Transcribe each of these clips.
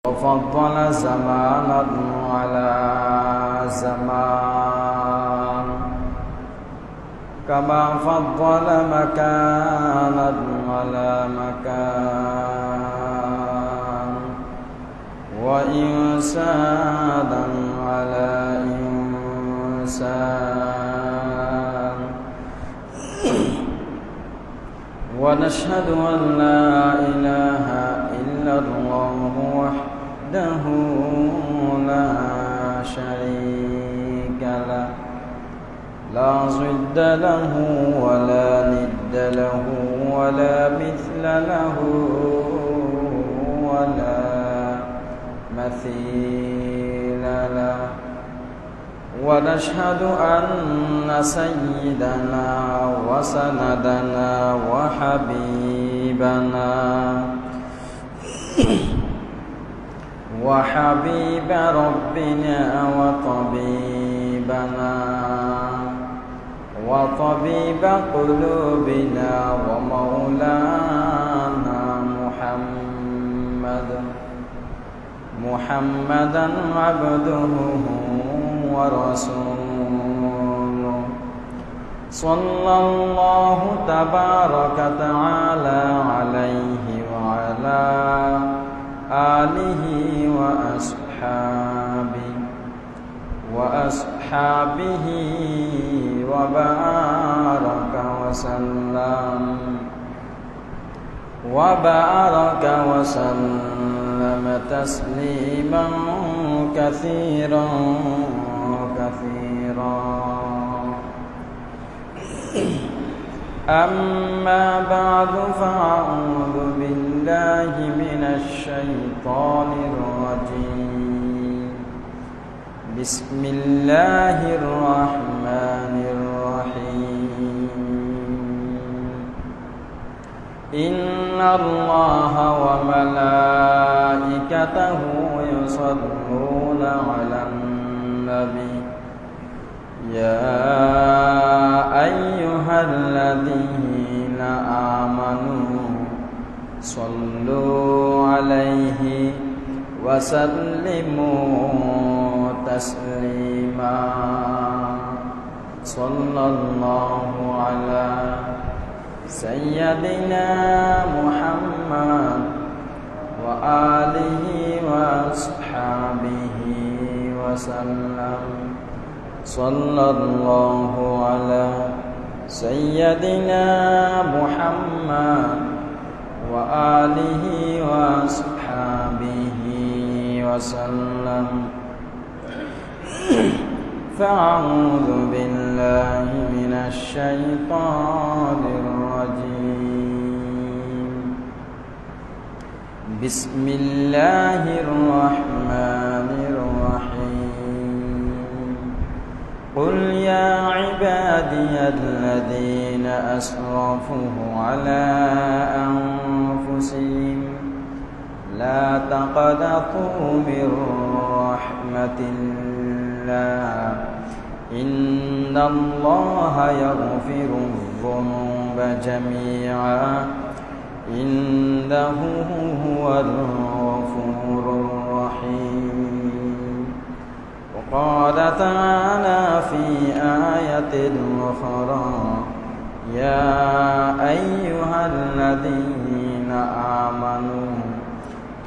وفضل زمانا على زمان كما فضل مكانا على مكان وإنسانا على إنسان ونشهد أن لا إله إلا الله وحده لا شريك له لا ضد له ولا ند له ولا مثل له ولا مثيل له ونشهد أن سيدنا وسندنا وحبيب ربنا وطبيب قلوبنا ومولانا محمدا عبده ورسوله صلى الله تبارك تعالى عليه وعلى آله وأصحابه وبارك وسلم تسليما كثيرا أما بعد فأعوذ بالله من الشيطان الرجيم بسم الله الرحمن الرحيم إن الله وملائكته يصلون على النبي يا أيها الذين آمنوا صلوا عليه وسلموا تسليما صلى الله على سيدنا محمد وآله وأصحابه وسلم صلى الله على سيدنا محمد وآله وأصحابه وسلم فأعوذ بالله من الشيطان الرجيم بسم الله الرحمن الرحيم قل يا عبادي الذين أسرفوا على أنفسهم لا تقنطوا من رحمة الله إن الله يغفر الذنوب جميعا إنه هو الغفور الرحيم وقال تعالى في آية أخرى يا أيها الذين آمنوا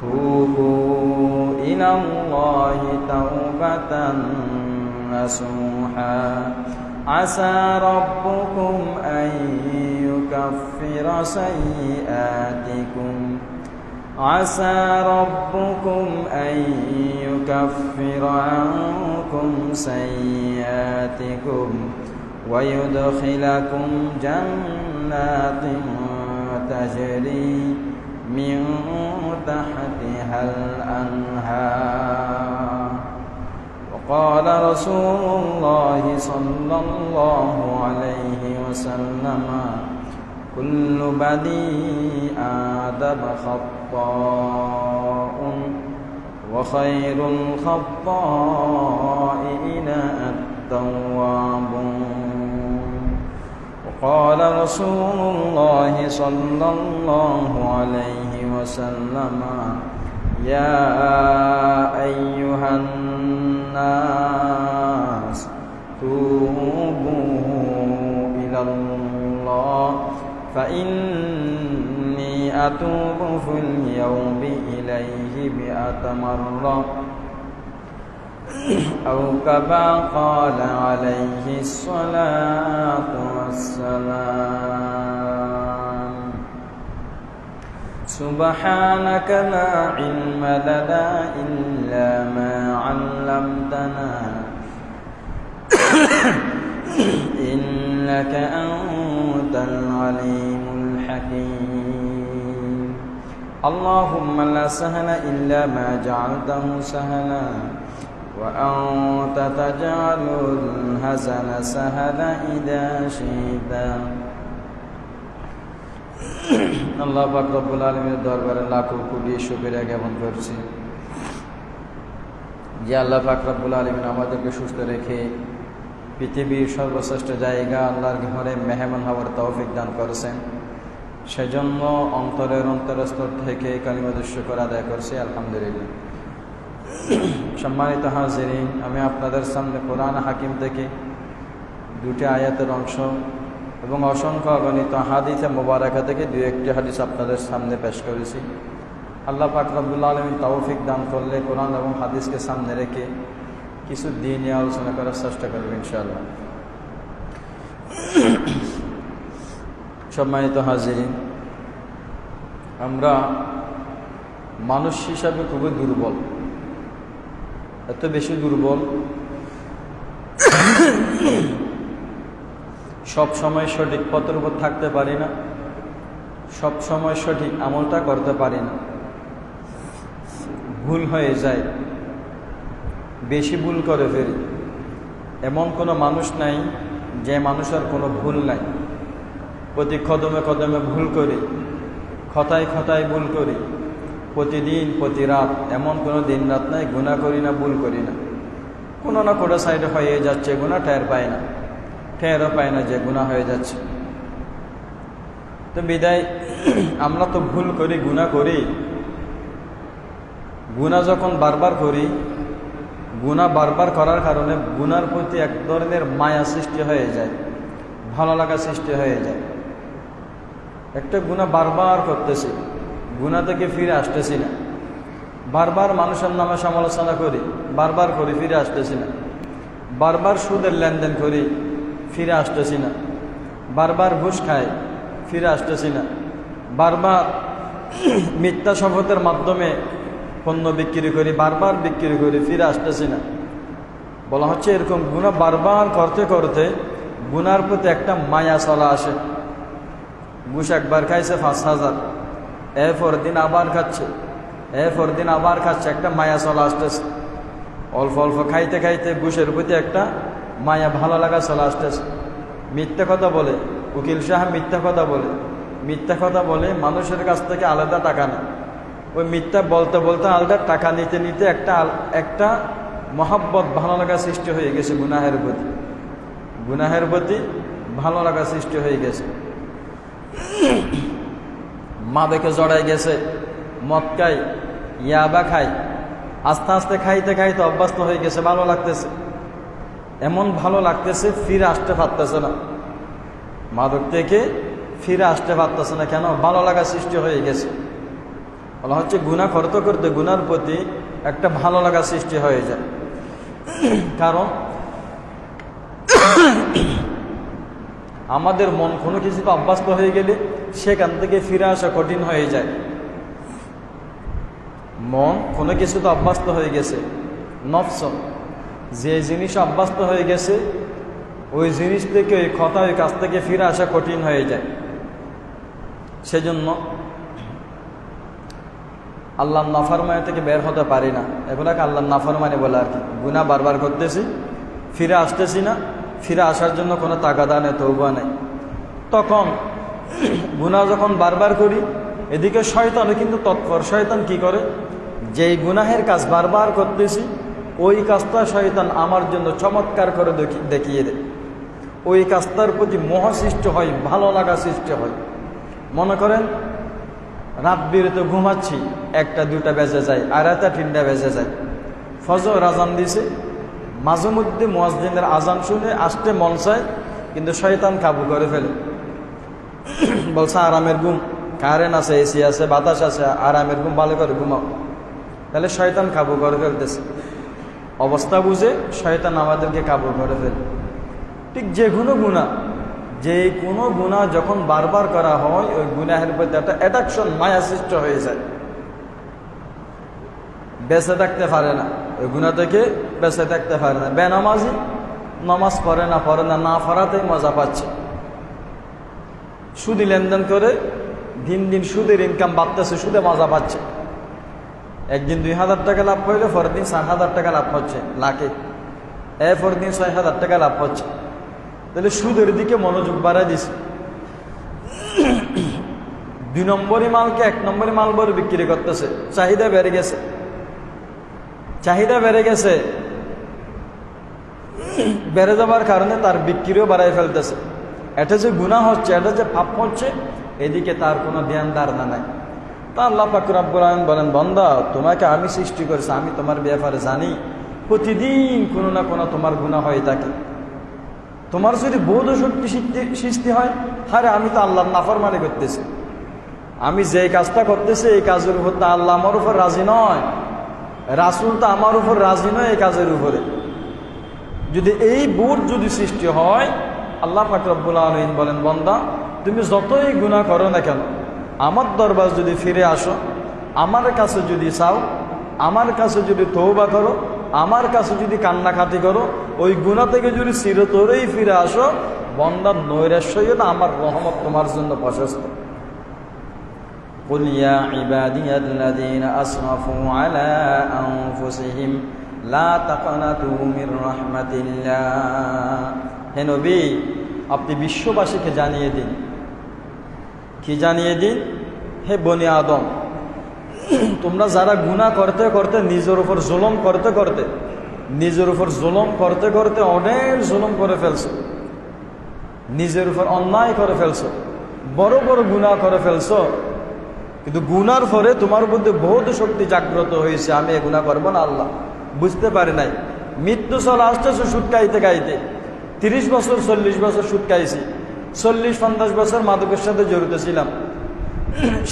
توبوا إلى الله توبة نصوحا عسى ربكم أن يكفر عنكم سيئاتكم ويدخلكم جنات تجري من تحتها الأنهار وقال رسول الله صلى الله عليه وسلم كل بني آدم خطاء وخير الخطائين التوابون وقال رسول الله صلى الله عليه وسلم يا أيها الناس توبوا إلى الله فإني أتوب في اليوم إليه 100 مرة أو كما قال عليه الصلاة والسلام سبحانك لا علم لنا إلا ما علمتنا إنك أنت العليم الحكيم اللهم لا سهل إلا ما جعلته سهلا وأنت تجعل الحزن سهلا إذا شئت আল্লাহ পাক রব্বুল আলামিনের দরবারে লাখো কোটি শুকরিয়া জ্ঞাপন করছি যে আল্লাহ পাক রব্বুল আলামিন আমাদেরকে সুস্থ রেখে পৃথিবীর সর্বশ্রেষ্ঠ জায়গা আল্লাহর ঘরে মেহমান হওয়ার তৌফিক দান করেছেন সেজন্য অন্তরস্থল থেকে কালিমাতুশ শুকর আদায় করছি আলহামদুলিল্লাহ। সম্মানিত হাজিরিন, আমি আপনাদের সামনে কোরআন হাকিম থেকে দুটি আয়াতের অংশ এবং অসংখ্য অগণিত হাদিসে মোবারকা থেকে দুই একটি হাদিস আপনাদের সামনে পেশ করেছি। আল্লাহ পাক রব্বুল আলামিন তৌফিক দান করলে কোরআন এবং হাদিসকে সামনে রেখে কিছু দিন নিয়ে আলোচনা করার চেষ্টা করব ইনশাআল্লাহ। সম্মানিত হাজিরিন, আমরা মানুষ হিসাবে খুবই দুর্বল, এত বেশি দুর্বল সব সময় সঠিক পথের উপর থাকতে পারি না, সব সময় সঠিক আমলটা করতে পারি না, ভুল হয়ে যায়, বেশি ভুল করে ফেলি। এমন কোনো মানুষ নাই যে মানুষের কোনো ভুল নাই, প্রতি কদমে কদমে ভুল করি, খতায় খতায় ভুল করি, প্রতিদিন প্রতি রাত এমন কোনো দিন রাত নাই গুনাহ করি না, ভুল করি না। কোনো না কোনো সাইডে হয়ে যাচ্ছে গুনাহ, টেরও পায় না যে গুনাহ হয়ে যাচ্ছে। তো বিদায় আমরা তো ভুল করি, গুনাহ করি। গুনাহ যখন বারবার করি, গুনাহ বারবার করার কারণে গুনার প্রতি এক ধরনের মায়া সৃষ্টি হয়ে যায়, ভালো লাগা সৃষ্টি হয়ে যায়। একটা গুনাহ বারবার করতেছি, গুনাহ থেকে ফিরে আসতেছি না, বারবার মানুষের নামে সমালোচনা করি, বারবার করি, ফিরে আসতেছি না, বারবার সুদের লেনদেন করি, ফিরে আসতেছি না, বারবার ঘুষ খাই, ফিরে আসতেছি না, বারবার মিথ্যা শপথের মাধ্যমে পণ্য বিক্রি করি, বারবার বিক্রি করি, ফিরে আসতেছি না। বলা হচ্ছে এরকম গুনাহ বারবার করতে করতে গুনার প্রতি একটা মায়া চলা আসে। ঘুষ একবার খাইছে 5,000, এরপর দিন আবার খাচ্ছে, এরপর দিন আবার খাচ্ছে, একটা মায়া চলা আসতেছে। অল্প অল্প খাইতে খাইতে ঘুষের প্রতি একটা মায়া, ভালো লাগা চলে আসতেছে। মিথ্যা কথা বলে, উকিল সাহেব মিথ্যা কথা বলে, মিথ্যা কথা বলে মানুষের কাছ থেকে আলাদা টাকা নেয়। ওই মিথ্যা বলতে বলতে আলাদা টাকা নিতে নিতে একটা মহব্বত, ভালো লাগা সৃষ্টি হয়ে গেছে গুনাহের প্রতি, গুনাহের প্রতি ভালো লাগা সৃষ্টি হয়ে গেছে। মাদকে জড়াই গেছে, মদ খাই, ইয়াবা খাই, আস্তে আস্তে খাইতে খাইতে অভ্যস্ত হয়ে গেছে, ভালো লাগতেছে, এমন ভালো লাগতেছে ফিরে আসতে পারতেছে না, মাদক থেকে ফিরে আসতে পারতেছে না। কেন? ভালো লাগা সৃষ্টি হয়ে গেছে। বলা হচ্ছে গুনাহ করতে করতে গুনার প্রতি একটা ভালো লাগা সৃষ্টি হয়ে যায়। কারণ আমাদের মন কোনো কিছুতে অভ্যস্ত হয়ে গেলে সেখান থেকে ফিরে আসা কঠিন হয়ে যায়। মন কোনো কিছুতে অভ্যস্ত হয়ে গেছে, নফস যে জিনিস অভ্যস্ত হয়ে গেছে ওই জিনিস থেকে, ওই কথা, ওই কাজ থেকে ফিরে আসা কঠিন হয়ে যায়। সেজন্য আল্লাহর নাফরমানি থেকে বের হতে পারি না, এগুলাকে আল্লাহর নাফরমানি বলে আর কি। গুনাহ বারবার করতেছি, ফিরে আসতেছি না, ফিরে আসার জন্য কোনো তাগাদা নেই, তওবা নেই। তখন গুনাহ যখন বারবার করি, এদিকে শয়তানও কিন্তু তৎপর। শয়তান কি করে? যেই গুনাহের কাজ বারবার করতেছি ওই কাজটা শয়তান আমার জন্য চমৎকার করে দেখিয়ে দেয়। ওই কাজটার প্রতি মোহ সৃষ্টি হয়, ভালো লাগা সৃষ্টি হয়। মনে করেন রাত বিরতে ঘুমাচ্ছি, 1টা 2টা বেজে যায়, 2:30 3টা বেজে যায়। ফজর আজান দিছে, মাঝে মধ্যে মুয়াজ্জিনের আজান শুনে আসতে মন চায়, কিন্তু শয়তান কাবু করে ফেলে। বলছে আরামের ঘুম, কারেন্ট আছে, এসি আছে, বাতাস আছে, আরামের ঘুম, ভালো করে ঘুমাও। তাহলে শয়তান কাবু করে ফেলতেছে। অবস্থা বুঝে শয়তান আমাদেরকে কাবু করে ফেলে। ঠিক যে কোনো গুনাহ যখন বারবার করা হয়, ওই গুনাহের প্রতি একটা অ্যাট্রাকশন, মায়া সৃষ্টি হয়ে যায়, বেঁচে থাকতে পারে না, ওই গুনাহ থেকে বেঁচে থাকতে পারে না। বেনামাজি নামাজ পড়ে না না পড়াতেই মজা পাচ্ছে। সুদি লেনদেন করে দিন দিন সুদের ইনকাম বাড়তেছে, সুদে মজা পাচ্ছে। একদিন 2,000 টাকা লাভ করলে পরের দিন 4,000 টাকা লাভ হচ্ছে লাখে, পরের দিন 6,000 টাকা লাভ হচ্ছে। তাহলে সুদের দিকে মনোযোগ বাড়াই দিছে। 2 নম্বরই মালকে 1 নম্বরই মাল বলে বিক্রি করতেছে। চাহিদা বেড়ে গেছে, বেড়ে যাবার কারণে তার বিক্রিও বাড়াই ফেলতেছে। এটা যে গুনাহ হচ্ছে, এটা যে পাপ হচ্ছে, এদিকে তার কোনো ধ্যান ধারণা নাই। তা আল্লাহ পাক রব্বুল আলামিন বলেন, বান্দা তোমাকে আমি সৃষ্টি করেছি, আমি তোমার ব্যাপারে জানি। প্রতিদিন কোনো না কোনো তোমার গুনাহ হয়ে থাকে। তোমার যদি বোধ শক্তি সৃষ্টি হয়, আরে আমি তো আল্লাহর নাফরমানি করতেছি, আমি যে কাজটা করতেছি এই কাজের উপর তো আল্লাহ আমার উপর রাজি নয়, রাসূল তো আমার উপর রাজি নয় এই কাজের উপরে। যদি এই বোধ যদি সৃষ্টি হয়, আল্লাহ পাক রব্বুল আলামিন বলেন, বান্দা তুমি যতই গুনাহ করো না কেন, আমার দরবার যদি ফিরে আসো, আমার কাছে যদি চাও, আমার কাছে যদি তওবা করো, আমার কাছে যদি কান্নাকাটি করো, ওই গুনাহ থেকে যদি চিরতরেই ফিরে আসো, বান্দা নৈরাশ্য হইও না, আমার রহমত তোমার জন্য প্রশস্ত। কুল ইয়া ইবাদিয়াল্লাযীনা আসরাফু আলা আনফুসিহিম লা তাকনাতু মির রাহমাতিল্লাহ। হে নবী, আপনি বিশ্ববাসীকে জানিয়ে দিন। কি জানিয়ে দিন? হে বনি আদম, তোমরা যারা গুনাহ করতে করতে নিজের উপর জুলুম করতে করতে অনেক জুলুম করে ফেলছো, নিজের উপর অন্যায় করে ফেলছো, বড় বড় গুনাহ করে ফেলছো, কিন্তু গুনার পরে তোমার মধ্যে বহুত শক্তি জাগ্রত হয়েছে, আমি এ গুনাহ করবো না, আল্লাহ বুঝতে পারে নাই। মৃত্যু চলে আসতেছে সুদ খাইতে 30 বছর 40 বছর সুদ খাইছি, 40-50 বছর মাদকের সাথে জড়িত ছিলাম,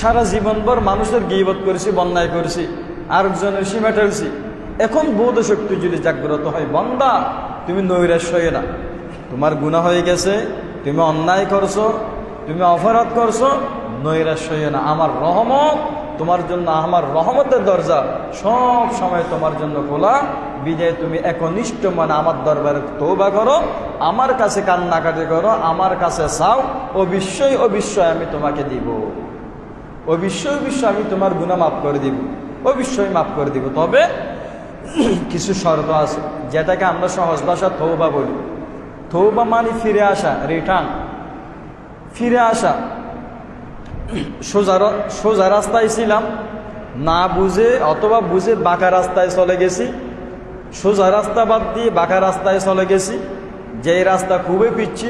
সারা জীবনভর মানুষের গীবত করেছি, বন্যায় করেছি, আরেকজনের সীমা ঠেলছি। এখন বোধ শক্তি যদি জাগ্রত হয়, বান্দা তুমি নৈরাশ্য হয়ে না, তোমার গুনাহ হয়ে গেছে, তুমি অন্যায় করছো, তুমি অপরাধ করছো, নৈরাশ্য হয়ে না। আমার রহমত তোমার জন্য, আমার রহমতের দরজা সব সময় তোমার জন্য খোলা। বিদায় তুমি একনিষ্ঠ মানে আমার দরবারে তওবা করো, আমার কাছে কান্নাকাটি করো, আমার কাছে চাও, অবশ্যই আমি তোমাকে দিব, অবশ্যই আমি তোমার গুনাহ মাফ করে দিব, অবশ্যই মাফ করে দিব। তবে কিছু শর্ত আছে, যেটাকে আমরা সহজ ভাষা তওবা বলি। তওবা মানে ফিরে আসা, রিটার্ন, ফিরে আসা। সোজা রাস্তায় ছিলাম, না বুঝে অথবা বুঝে বাঁকা রাস্তায় চলে গেছি, সোজা রাস্তা বাদ দিয়ে বাঁকা রাস্তায় চলে গেছি, যে রাস্তা খুবই পিচ্ছি,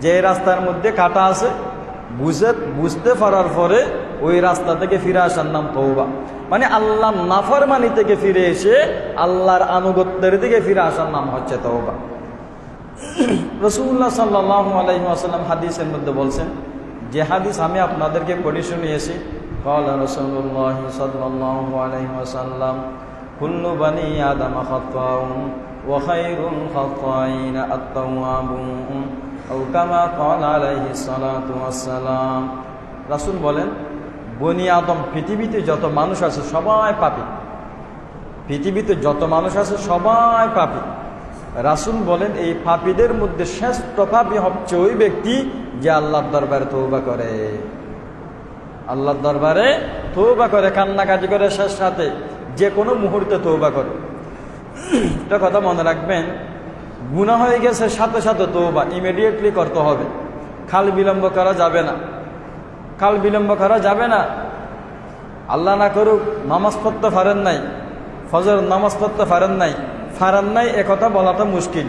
যে রাস্তার মধ্যে কাটা আছে, বুঝতে পারার পরে ওই রাস্তা থেকে ফিরে আসার নাম তওবা। মানে আল্লাহর নাফরমানি থেকে ফিরে এসে আল্লাহর আনুগত্যের দিকে ফিরে আসার নাম হচ্ছে তওবা। রাসূলুল্লাহ সাল্লাল্লাহু আলাইহি ওয়াসাল্লাম হাদিসের মধ্যে বলছেন, যে হাদিস আমি আপনাদেরকে পড়ে শুনিয়েছি, ক্বালা রাসূলুল্লাহ সাল্লাল্লাহু আলাইহি ওয়াসাল্লাম, কুল্লু বানি আদম খাত্তাউন ওয়া খায়রুল খাত্তাইনা আত-তাওয়াবুন, আও কামা ক্বালা আলাইহিস সালাতু ওয়াসসালাম। রাসূল বলেন, বনি আদম, পৃথিবীতে যত মানুষ আছে সবাই পাপী, পৃথিবীতে যত মানুষ আছে সবাই পাপী। রাসূল বলেন, এই পাপীদের মধ্যে শ্রেষ্ঠ পাপী হচ্ছে ওই ব্যক্তি যে আল্লাহর দরবারে তওবা করে, আল্লাহর দরবারে তওবা করে, কান্নাকাটি করে, শেষ রাতে যে কোনো মুহূর্তে তওবা করে। একটা কথা মনে রাখবেন, গুনাহ হয়ে গেছে সাথে সাথে তওবা ইমিডিয়েটলি করতে হবে, কাল বিলম্ব করা যাবে না, কাল বিলম্ব করা যাবে না। আল্লাহ না করুক নামাজ পড়তে পারেন নাই, ফজর নামাজ পড়তে পারেন নাই, একথা বলাটা মুশকিল।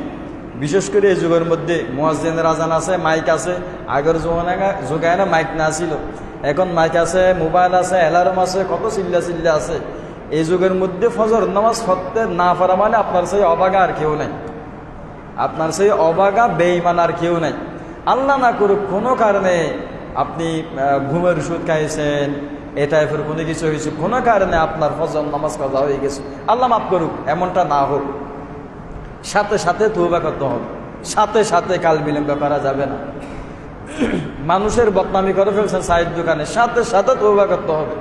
বিশেষ করে এই যুগের মধ্যে মুয়াজ্জিনের আজান আছে, মাইক আছে। আগের যুগায় না মাইক না ছিল, এখন মাইক আছে, মোবাইল আছে, অ্যালার্ম আছে, কত চিল্লা চিল্লা আছে। এই যুগের মধ্যে ফজর নামাজ পড়তে না পারা মানে আপনার সেই অবাগা আর কেউ নাই, আপনার সেই অবাগা বেঈমান আর কেউ নাই। আল্লাহ না করুক কোনো কারণে আপনি ঘুমের ওষুধ খাইছেন, এ টাইপের কোনো কিছু হয়েছে, কোনো কারণে আপনার ফজর নামাজ কাজা হয়ে গেছে, আল্লাহ মাফ করুক, এমনটা না হোক। সাথে সাথে তওবা করতে হবে, সাথে সাথে কাল বিলম্ব করা যাবে না। মানুষের বদনামি করে ফেলছেন চায়ের দোকানে, সাথে সাথে তওবা করতে হবে।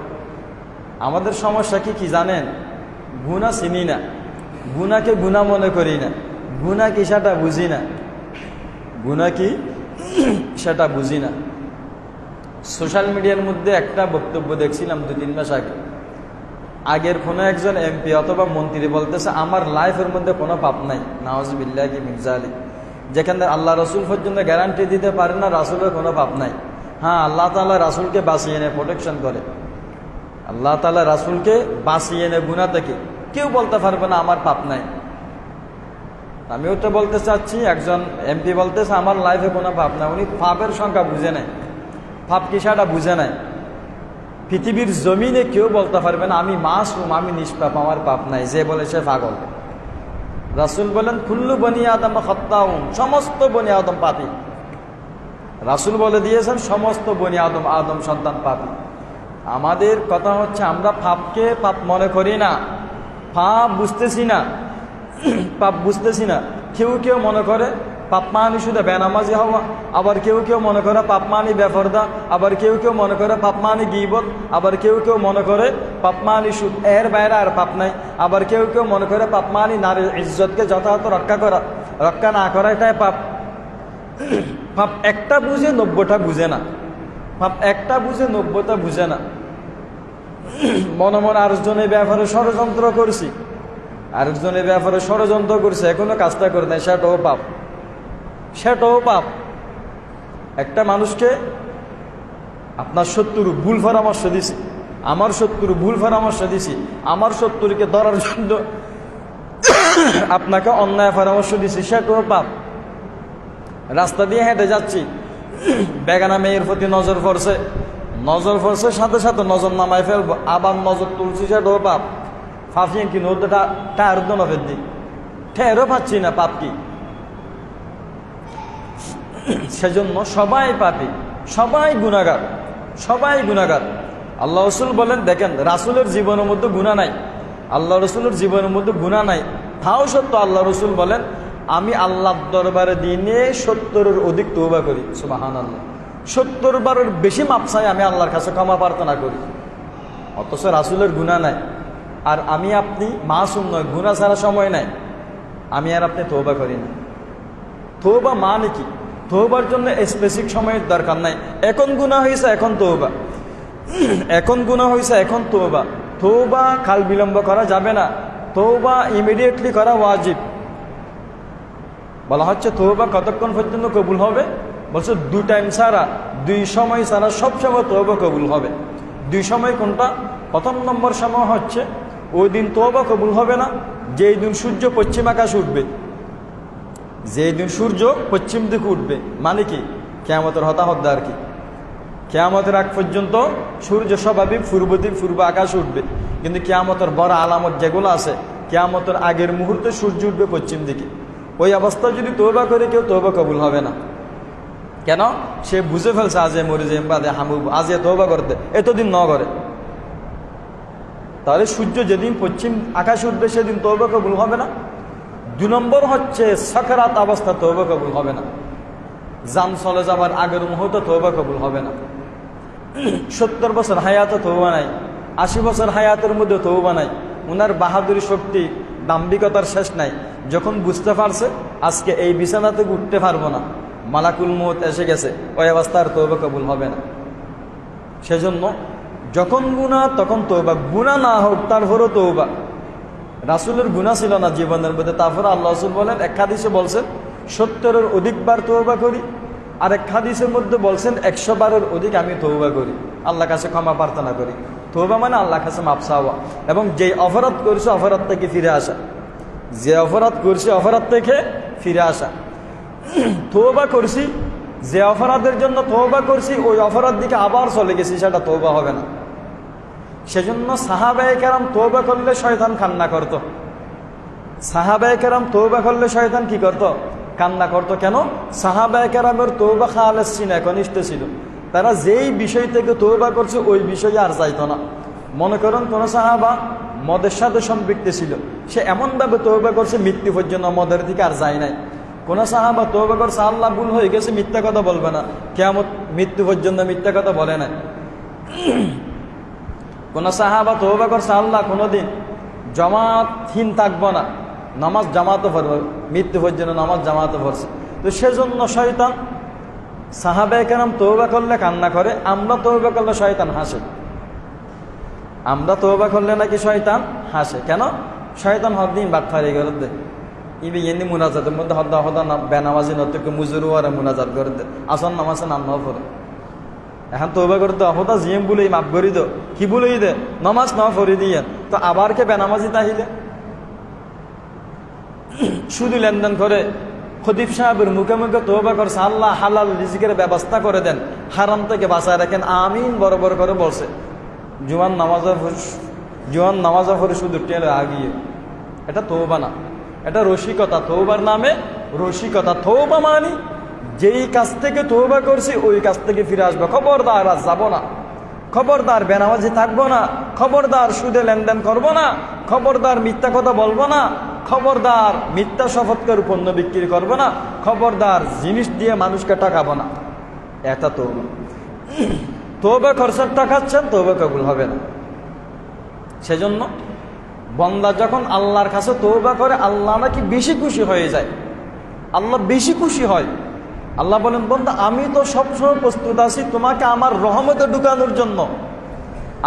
আমাদের সমস্যা কি জানেন? গুনাহ চিনি না, গুনাহকে গুনাহ মনে করি না, গুনাহ কি সেটা বুঝি না, গুনাহ কি সেটা বুঝি না। সোশ্যাল মিডিয়ার মধ্যে একটা বক্তব্য দেখছিলাম 2-3 মাস আগে, আগের কোনো একজন এমপি অথবা মন্ত্রী বলতেছে আমার লাইফের মধ্যে কোনো পাপ নাই, নাউযুবিল্লাহি মিন যালিক। যেখানে আল্লাহ রসুল পর্যন্ত গ্যারান্টি দিতে পারে না রাসূলের কোনো পাপ নাই। হ্যাঁ, আল্লাহ তাআলা রাসূলকে বাঁচিয়ে এনে প্রোটেকশন করে, আল্লাহ তাআলা রাসূলকে বাঁচিয়ে এনে গুনাহ থেকে কেউ বলতে পারবে না আমার পাপ নাই। আমিও তো বলতে চাচ্ছি, একজন এমপি বলতেছে আমার লাইফে কোনো পাপ নাই, উনি পাপের সংখ্যা বুঝে নাই, পাপ কি সেটা বুঝে নাই। পৃথিবীর জমিনে কেউ বলতে পারবে না আমি মাসুম, আমি নিষ্পাপ, আমার পাপ নাই। যে বলে সে পাগল। রাসূল বলেন কুল্লু বনি আদম খাত্তাউন, সমস্ত বনি আদম পাপী। রাসূল বলে দিয়েছেন সমস্ত বনি আদম, আদম সন্তান পাপী। আমাদের কথা হচ্ছে আমরা পাপকে পাপ মনে করি না, পাপ বুঝতেছি না, পাপ বুঝতেছি না। কেউ কেউ মনে করে পাপ মানে শুধু বেনামাজি হওয়া, আবার কেউ কেউ মনে করে পাপ মানে বেপরদা, আবার কেউ কেউ মনে করে পাপ মানে গীবত, আবার কেউ কেউ মনে করে পাপ মানে সুদ, এর বাইরে আর পাপ নাই। আবার কেউ কেউ মনে করে পাপ মানে নারীর ইজ্জতকে যথাযথ রক্ষা করা, রক্ষা না করা এটাই পাপ। পাপ একটা বুঝে 90টা বুঝে না, পাপ একটা বুঝে 90টা বুঝে না। মনে মনে আরেকজনের ব্যাপারে ষড়যন্ত্র করছি, আরেকজনের ব্যাপারে ষড়যন্ত্র করছে, এখনো কাজটা করে নাই, সেটাও পাপ, সেটাও পাপ। একটা মানুষকে আপনার শত্রু ভুল পরামর্শ দিছি, আমার শত্রু ভুল পরামর্শ দিছি, আমার শত্রুকে ধরার জন্য আপনাকে অন্যায় পরামর্শ দিছি, সেটাও পাপ। রাস্তা দিয়ে হেঁটে যাচ্ছি, বেগানা মেয়ের প্রতি নজর পড়ছে, নজর পড়ছে, সাথে সাথে নজর নামায় ফেলবো, আবার নজর তুলছি, সেটাও পাপ। ফাফিয়ে কি নদীটা টায়ার দনফের দিক ঠেরও পাচ্ছি না, পাপ কি? সেজন্য সবাই পাপী, সবাই গুনাহগার, সবাই গুনাহগার। আল্লাহ রসুল বলেন, দেখেন রাসূলের জীবনের মধ্যে গুনাহ নাই, আল্লাহ রসুলের জীবনের মধ্যে গুনাহ নাই, তাও সত্য আল্লাহ রসুল বলেন আমি আল্লাহর দরবারে দিনে 70-এর অধিক তওবা করি। সুবহানাল্লাহ, 70 বারের বেশি মাপ চাই আমি আল্লাহর কাছে, ক্ষমা প্রার্থনা করি। অথচ রাসূলের গুনাহ নাই, আর আমি আপনি মাসুম নয়, গুনাহ ছাড়া সময় নাই, আমি আর আপনি তওবা করি না। তওবা মানে কি? তওবার জন্য স্পেসিফিক সময়ের দরকার নাই। এখন গুনাহ হয়েছে এখন তওবা, এখন গুনাহ হয়েছে এখন তওবা। তওবা কাল বিলম্ব করা যাবে না, তওবা ইমিডিয়েটলি করা ওয়াজিব। বলা হচ্ছে তওবা কতক্ষণ পর্যন্ত কবুল হবে? বলছে 2 টাইম ছাড়া, 2 সময় ছাড়া সবসময় তওবা কবুল হবে। 2 সময় কোনটা? প্রথম নম্বর সময় হচ্ছে ওই দিন তওবা কবুল হবে না যেই দিন সূর্য পশ্চিম আকাশে উঠবে, যেই দিন সূর্য পশ্চিম দিকে উঠবে। মানে কি? কিয়ামতের হতাহত আর কি। কিয়ামতের আগ পর্যন্ত সূর্য স্বাভাবিক পূর্ব আকাশে উঠবে, কিন্তু কিয়ামতের বড় আলামত যেগুলো আছে, কিয়ামতের আগের মুহূর্তে সূর্য উঠবে পশ্চিম দিকে। ওই অবস্থায় যদি তওবা করে কেউ, তওবা কবুল হবে না। কেন? সে বুঝে ফেলছে আজে মরে যে বাদে হামু আজে তওবা করতে, এতদিন ন করে। তাহলে সূর্য যেদিন পশ্চিম আকাশে উঠবে সেদিন তওবা কবুল হবে না। 2 নম্বর হচ্ছে সাকারাত অবস্থা, তওবা কবুল হবে না। জান চলে যাবার আগের মুহূর্তে তওবা কবুল হবে না। 70 বছর হায়াতে তওবা নাই, 80 বছর হায়াতের মধ্যে তওবা নাই। উনার বাহাদুরি শক্তি, দাম্ভিকতার শেষ নাই। যখন বুঝতে পারছে আজকে এই বিছানা থেকে উঠতে পারবো না, মালাকুল মউত এসে গেছে, ওই অবস্থার তওবা কবুল হবে না। সেজন্য যখন গুনাহ তখন তওবা, গুনাহ না হোক তারপরও তওবা। রাসূলের গুনাহ ছিল না জীবনের মধ্যে, তারপর আল্লাহ রাসূল বলেন, এক হাদিসে বলছেন 70-এর অধিক বার তওবা করি, আর এক হাদিসের মধ্যে বলছেন 100 বারের অধিক আমি তওবা করি, আল্লাহর কাছে ক্ষমা প্রার্থনা করি। তওবা মানে আল্লাহর কাছে মাপ চাওয়া, এবং যে অপরাধ করছে অপরাধ থেকে ফিরে আসা, যে অপরাধ করছে অপরাধ থেকে ফিরে আসা। তওবা করছি, যে অপরাধের জন্য তওবা করছি ওই অপরাধ দিকে আবার চলে গেছি, সেটা তওবা হবে না। সেজন্য সাহাবায়ে কেরাম তওবা করলে শয়তান কান্না করত। সাহাবায়ে কেরাম তওবা করলে শয়তান কি করত? কান্না করত। কেন? সাহাবায়ে কেরামের তওবা খালেস ছিল, একনিষ্ঠ ছিল। তারা যেই বিষয় থেকে তওবা করছে ওই বিষয়ে আর চাইতো না। মনে করেন কোন সাহাবা মদের সাথে সম্পৃক্ত ছিল, সে এমনভাবে তওবা করছে মৃত্যু পর্যন্ত মদের দিকে আর যায় নাই। কোন সাহাবা তওবা করছে আল্লাহ ভুল হয়ে গেছে, মিথ্যা কথা বলবে না, কিয়ামত মৃত্যু পর্যন্ত মিথ্যা কথা বলে না। কোন সাহাবা তওবা করছে আল্লাহ কোনোদিন জামাতহীন থাকবো না, নামাজ জামাতও পড়বে, মৃত্যু পর্যন্ত নামাজ জামাতও পড়ছে। তো সেজন্য শয়তান, সাহাবায়ে কেরাম তওবা করলে কান্না করে, আমরা তওবা করলে শয়তান হাসে। আমরা তওবা করলে নাকি শয়তান হাসে। কেন? শয়তান হদ্দিন বাটফারি করে দে, ইবি এমনি মুনাজাতের মধ্যে হদ্দা হদা বেনামাজি নতুকে মুজুরু আর মুনাজাত করে দে, আসন নামাজে নাম নাও পড়ে। এখন তওবা করতে হদা জিএম বলেই মাফ করি দো, কি বলেই দে নামাজ না পড়ে দিয়ে, তো আবার কে বেনামাজি তাহিলে শুধু লেনদেন করে। খতিব সাহেবের মুখে মুখে তওবা করছে, আল্লাহ হালাল রিজিকের ব্যবস্থা করে দেন, হারাম থেকে বাঁচায় রাখেন, আমিন বড় বড় করে বলছে। জুয়ান নামাজা পড়ে শুধু টেলে আগিয়ে, এটা তওবা না, এটা রসিকতা। তওবার নামে রসিকতা। তওবা মানি যেই কাজ থেকে তওবা করছি ওই কাজ থেকে ফিরে আসবে। খবরদার আজ যাব না, খবরদার বেনামাজি থাকবো না, খবরদার সুদে লেনদেন করবো না, খবরদার মিথ্যা কথা বলবো না, খবরদার মিথ্যা শপথ করে পণ্য বিক্রি করবো না, খবরদার জিনিস দিয়ে মানুষকে টাকাবো না। এটা তওবা। তওবা খরচার টাকাচ্ছেন, তওবা কবুল হবে না। সেজন্য বান্দা যখন আল্লাহর কাছে তওবা করে আল্লাহ নাকি বেশি খুশি হয়ে যায়, আল্লাহ বেশি খুশি হয়। আল্লাহ বলেন, বান্দা আমি তো সবসময় প্রস্তুত আছি তোমাকে আমার রহমতে ঢুকানোর জন্য,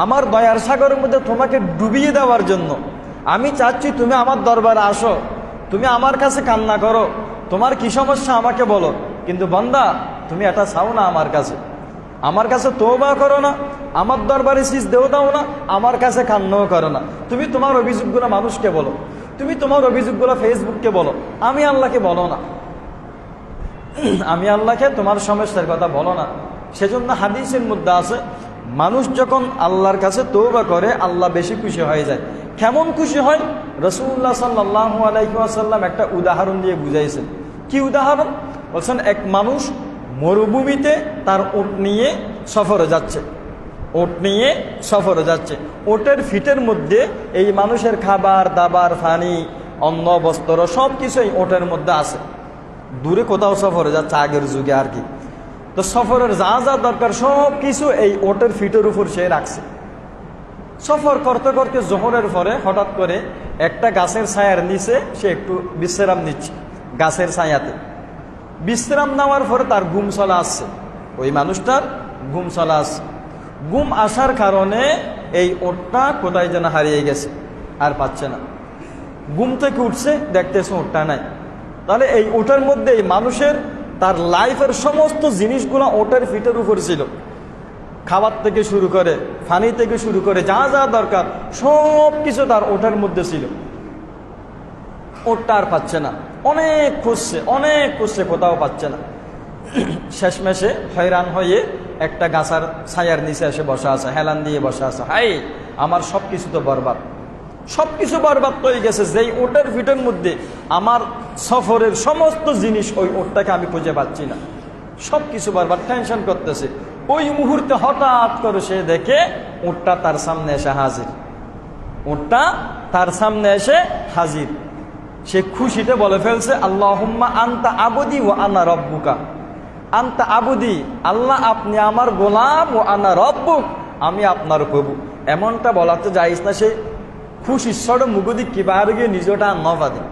আমার দয়ার সাগরের মধ্যে তোমাকে ডুবিয়ে দেওয়ার জন্য। আমি চাচ্ছি তুমি আমার দরবারে আসো, তুমি আমার কাছে কান্না করো, তোমার কি সমস্যা আমাকে বলো। কিন্তু বান্দা তুমি এটা চাও না আমার কাছে তওবা করো না, আমার দরবারে সিজদাও দাও না, আমার কাছে কান্নাও করো না। তুমি তোমার অভিযোগগুলো মানুষকে বলো, তুমি তোমার অভিযোগগুলো ফেসবুককে বলো, আমি আল্লাহকে বলো না, আমি আল্লাহকে তোমার সমস্যার কথা বলো না। সেজন্য হাদিসের মধ্যে আছে, মানুষ যখন আল্লাহর কাছে তওবা করে আল্লাহ বেশি খুশি হয়ে যায়। কেমন খুশি হয়? রাসূলুল্লাহ সাল্লাল্লাহু আলাইহি ওয়াসাল্লাম একটা উদাহরণ দিয়ে বুঝাইছেন। কি উদাহরণ? বলছেন, এক মানুষ মরুভূমিতে তার উট নিয়ে সফরে যাচ্ছে। উটের ফিটের মধ্যে এই মানুষের খাবার দাবার, পানি, অন্ন, বস্ত্র সব কিছুই উটের মধ্যে আছে। দূরে কোথাও সফরে যাচ্ছে, আগের যুগে আর কি। তো সফরের যা যা দরকার সব কিছু এই উটের ফিটের উপর সে রাখছে। সফর করতে করতে জোহরের পরে হঠাৎ করে একটা গাছের ছায়ার নিচে সে একটু বিশ্রাম নিচ্ছে। গাছের ছায়াতে বিশ্রাম নেওয়ার পরে তার ঘুম চলে আসছে, ওই মানুষটার ঘুম চলে আসছে। ঘুম আসার কারণে এই উটটা কোথায় যেন হারিয়ে গেছে, আর পাচ্ছে না। ঘুম থেকে উঠছে, দেখতেছে উটটা নাই। তাহলে এই উটের মধ্যে এই মানুষের তার লাইফের সমস্ত জিনিসগুলো ওটের ফিটের উপর ছিল। খাবার থেকে শুরু করে, পানি থেকে শুরু করে যা যা দরকার সব কিছু তার ওটের মধ্যে ছিল। ওটটা আর পাচ্ছে না, অনেক খুঁজছে, কোথাও পাচ্ছে না। শেষমেশে হয়রান হয়ে একটা গাছার ছায়ার নিচে এসে বসা আছে, হেলান দিয়ে বসা আছে। হাই, আমার সব কিছু তো বরবাদ, সব কিছু বরবাদ হয়ে গেছে। যেই ওটের ফিটের মধ্যে আমার সফরের সমস্ত জিনিস, ওই ওটটাকে আমি খুঁজে পাচ্ছি না, সব কিছু বরবাদ। টেনশন করতেছে। ওই মুহূর্তে হঠাৎ করে সে দেখে উটটা তার সামনে এসে হাজির। উটটা তার সামনে এসে হাজির। সে খুশিতে বলে ফেলছে, আল্লাহুম্মা আনতা আবুদি ও আনা রব্বুকা। আনতা আবুদি, আল্লাহ আপনি আমার গোলাম, ও আনা রব্বুক, আমি আপনার প্রভু। এমনটা বলাতে যাইস না। সে খুশি ঈশ্বর মুখ দিয়ে কি বার গিয়ে নিজটা নবাদে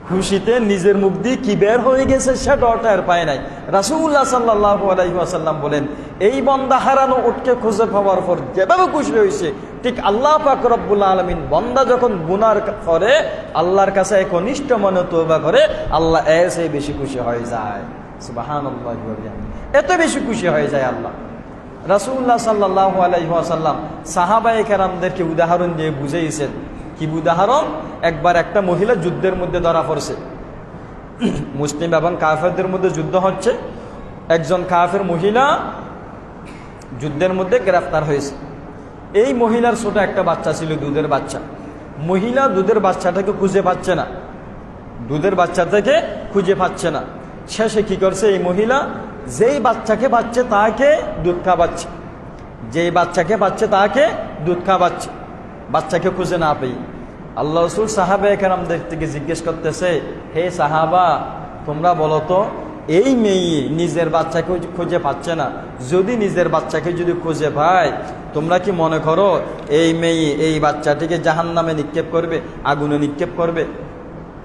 খুশিতে নিজের মুখ দিয়ে কি বের হয়ে গেছে সেটা টের পায় নাই। রাসূলুল্লাহ সাল্লাল্লাহু আলাইহি ওয়াসাল্লাম বলেন, এই বান্দা হারানো উটকে খুঁজে পাওয়ার পর যেভাবে খুশি হয়েছে, ঠিক আল্লাহ পাক রব্বুল আলামিন বান্দা যখন গুনার করে আল্লাহর কাছে একনিষ্ঠ মনে তওবা করে, আল্লাহ এসে বেশি খুশি হয়ে যায়। সুবহানাল্লাহি ওয়া বিহামদিহি, এত বেশি খুশি হয়ে যায় আল্লাহ। রাসূলুল্লাহ সাল্লাল্লাহু আলাইহি ওয়াসাল্লাম সাহাবায়ে কেরামদেরকে উদাহরণ দিয়ে বুঝিয়েছেন। কি উদাহরণ? একবার একটা মহিলা যুদ্ধের মধ্যে ধরা পড়ছে। মুসলিম এবং কাফেরদের মধ্যে যুদ্ধ হচ্ছে, একজন কাফের মহিলা যুদ্ধের মধ্যে গ্রেফতার হয়েছে। এই মহিলার ছোট একটা বাচ্চা ছিল, দুধের বাচ্চা। মহিলা দুধের বাচ্চাটাকে খুঁজে পাচ্ছে না, দুধের বাচ্চা থেকে খুঁজে পাচ্ছে না। শেষে কি করছে, এই মহিলা যেই বাচ্চাকে পাচ্ছে তাকে দুধ খাওয়াচ্ছে, যেই বাচ্চাকে পাচ্ছে তাকে দুধ খাওয়াচ্ছে, বাচ্চাকে খুঁজে না পেয়ে। আল্লাহ রসুল সাহাবা কেরামদের থেকে জিজ্ঞেস করতেছে, হে সাহাবা, তোমরা বলো তো, এই মেয়ে নিজের বাচ্চাকে খুঁজে পাচ্ছে না, যদি নিজের বাচ্চাকে যদি খুঁজে পায়, তোমরা কি মনে করো এই মেয়ে এই বাচ্চাটিকে জাহান্নামে নিক্ষেপ করবে, আগুনে নিক্ষেপ করবে?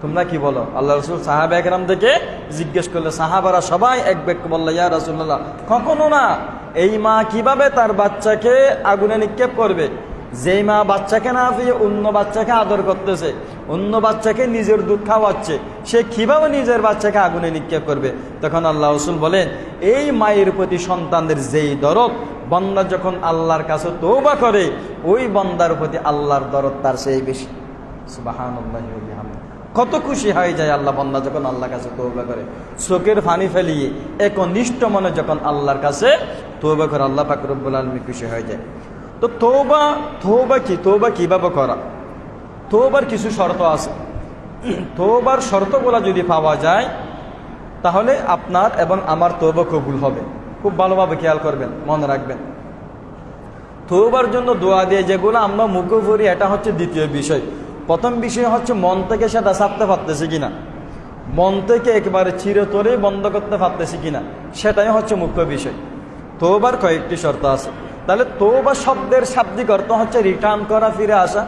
তোমরা কি বলো? আল্লাহ রসুল সাহাবা একরাম থেকে জিজ্ঞেস করলে সাহাবারা সবাই এক বাক্য বলল, ইয়া রাসূলুল্লাহ, কখনো না। এই মা কিভাবে তার বাচ্চাকে আগুনে নিক্ষেপ করবে? যেই মা বাচ্চাকে না পেয়ে অন্য বাচ্চাকে আদর করতেছে, অন্য বাচ্চাকে নিজের দুধ খাওয়াচ্ছে, সে কিভাবে নিজের বাচ্চাকে আগুনে নিক্ষেপ করবে? তখন আল্লাহ রাসূল বলেন, এই মায়ের প্রতি সন্তানদের যেই দরদ, বান্দা যখন আল্লাহর কাছে তওবা করে, ওই বান্দার প্রতি আল্লাহর দরদ তার সেই বেশি। সুবহানাল্লাহি ওয়া বিহামদিহি। কত খুশি হয়ে যায় আল্লাহ বান্দা যখন আল্লাহর কাছে তওবা করে, চোখের পানি ফেলিয়ে একনিষ্ঠ মনে যখন আল্লাহর কাছে তওবা করে, আল্লাহ পাক রব্বুল আলামিন খুশি হয়ে যায়। তো তওবা কি? তওবা কিভাবে করা? তওবার কিছু শর্ত আছে। তওবার শর্তগুলো যদি পাওয়া যায়, তাহলে আপনার এবং আমার তওবা কবুল হবে। খুব ভালোভাবে খেয়াল করবেন, মনে রাখবেন। তওবার জন্য দোয়া দিয়ে যেগুলো আমরা মুখে পড়ি, এটা হচ্ছে দ্বিতীয় বিষয়। প্রথম বিষয় হচ্ছে মন থেকে সেটা ছাড়তে পারতেছি কিনা, মন থেকে একেবারে চিরতরে বন্ধ করতে পারতেছি কিনা, সেটাই হচ্ছে মুখ্য বিষয়। তওবার কয়েকটি শর্ত আছে। তাহলে তওবা শব্দের শাব্দিক অর্থ হচ্ছে রিটার্ন করা, ফিরে আসা।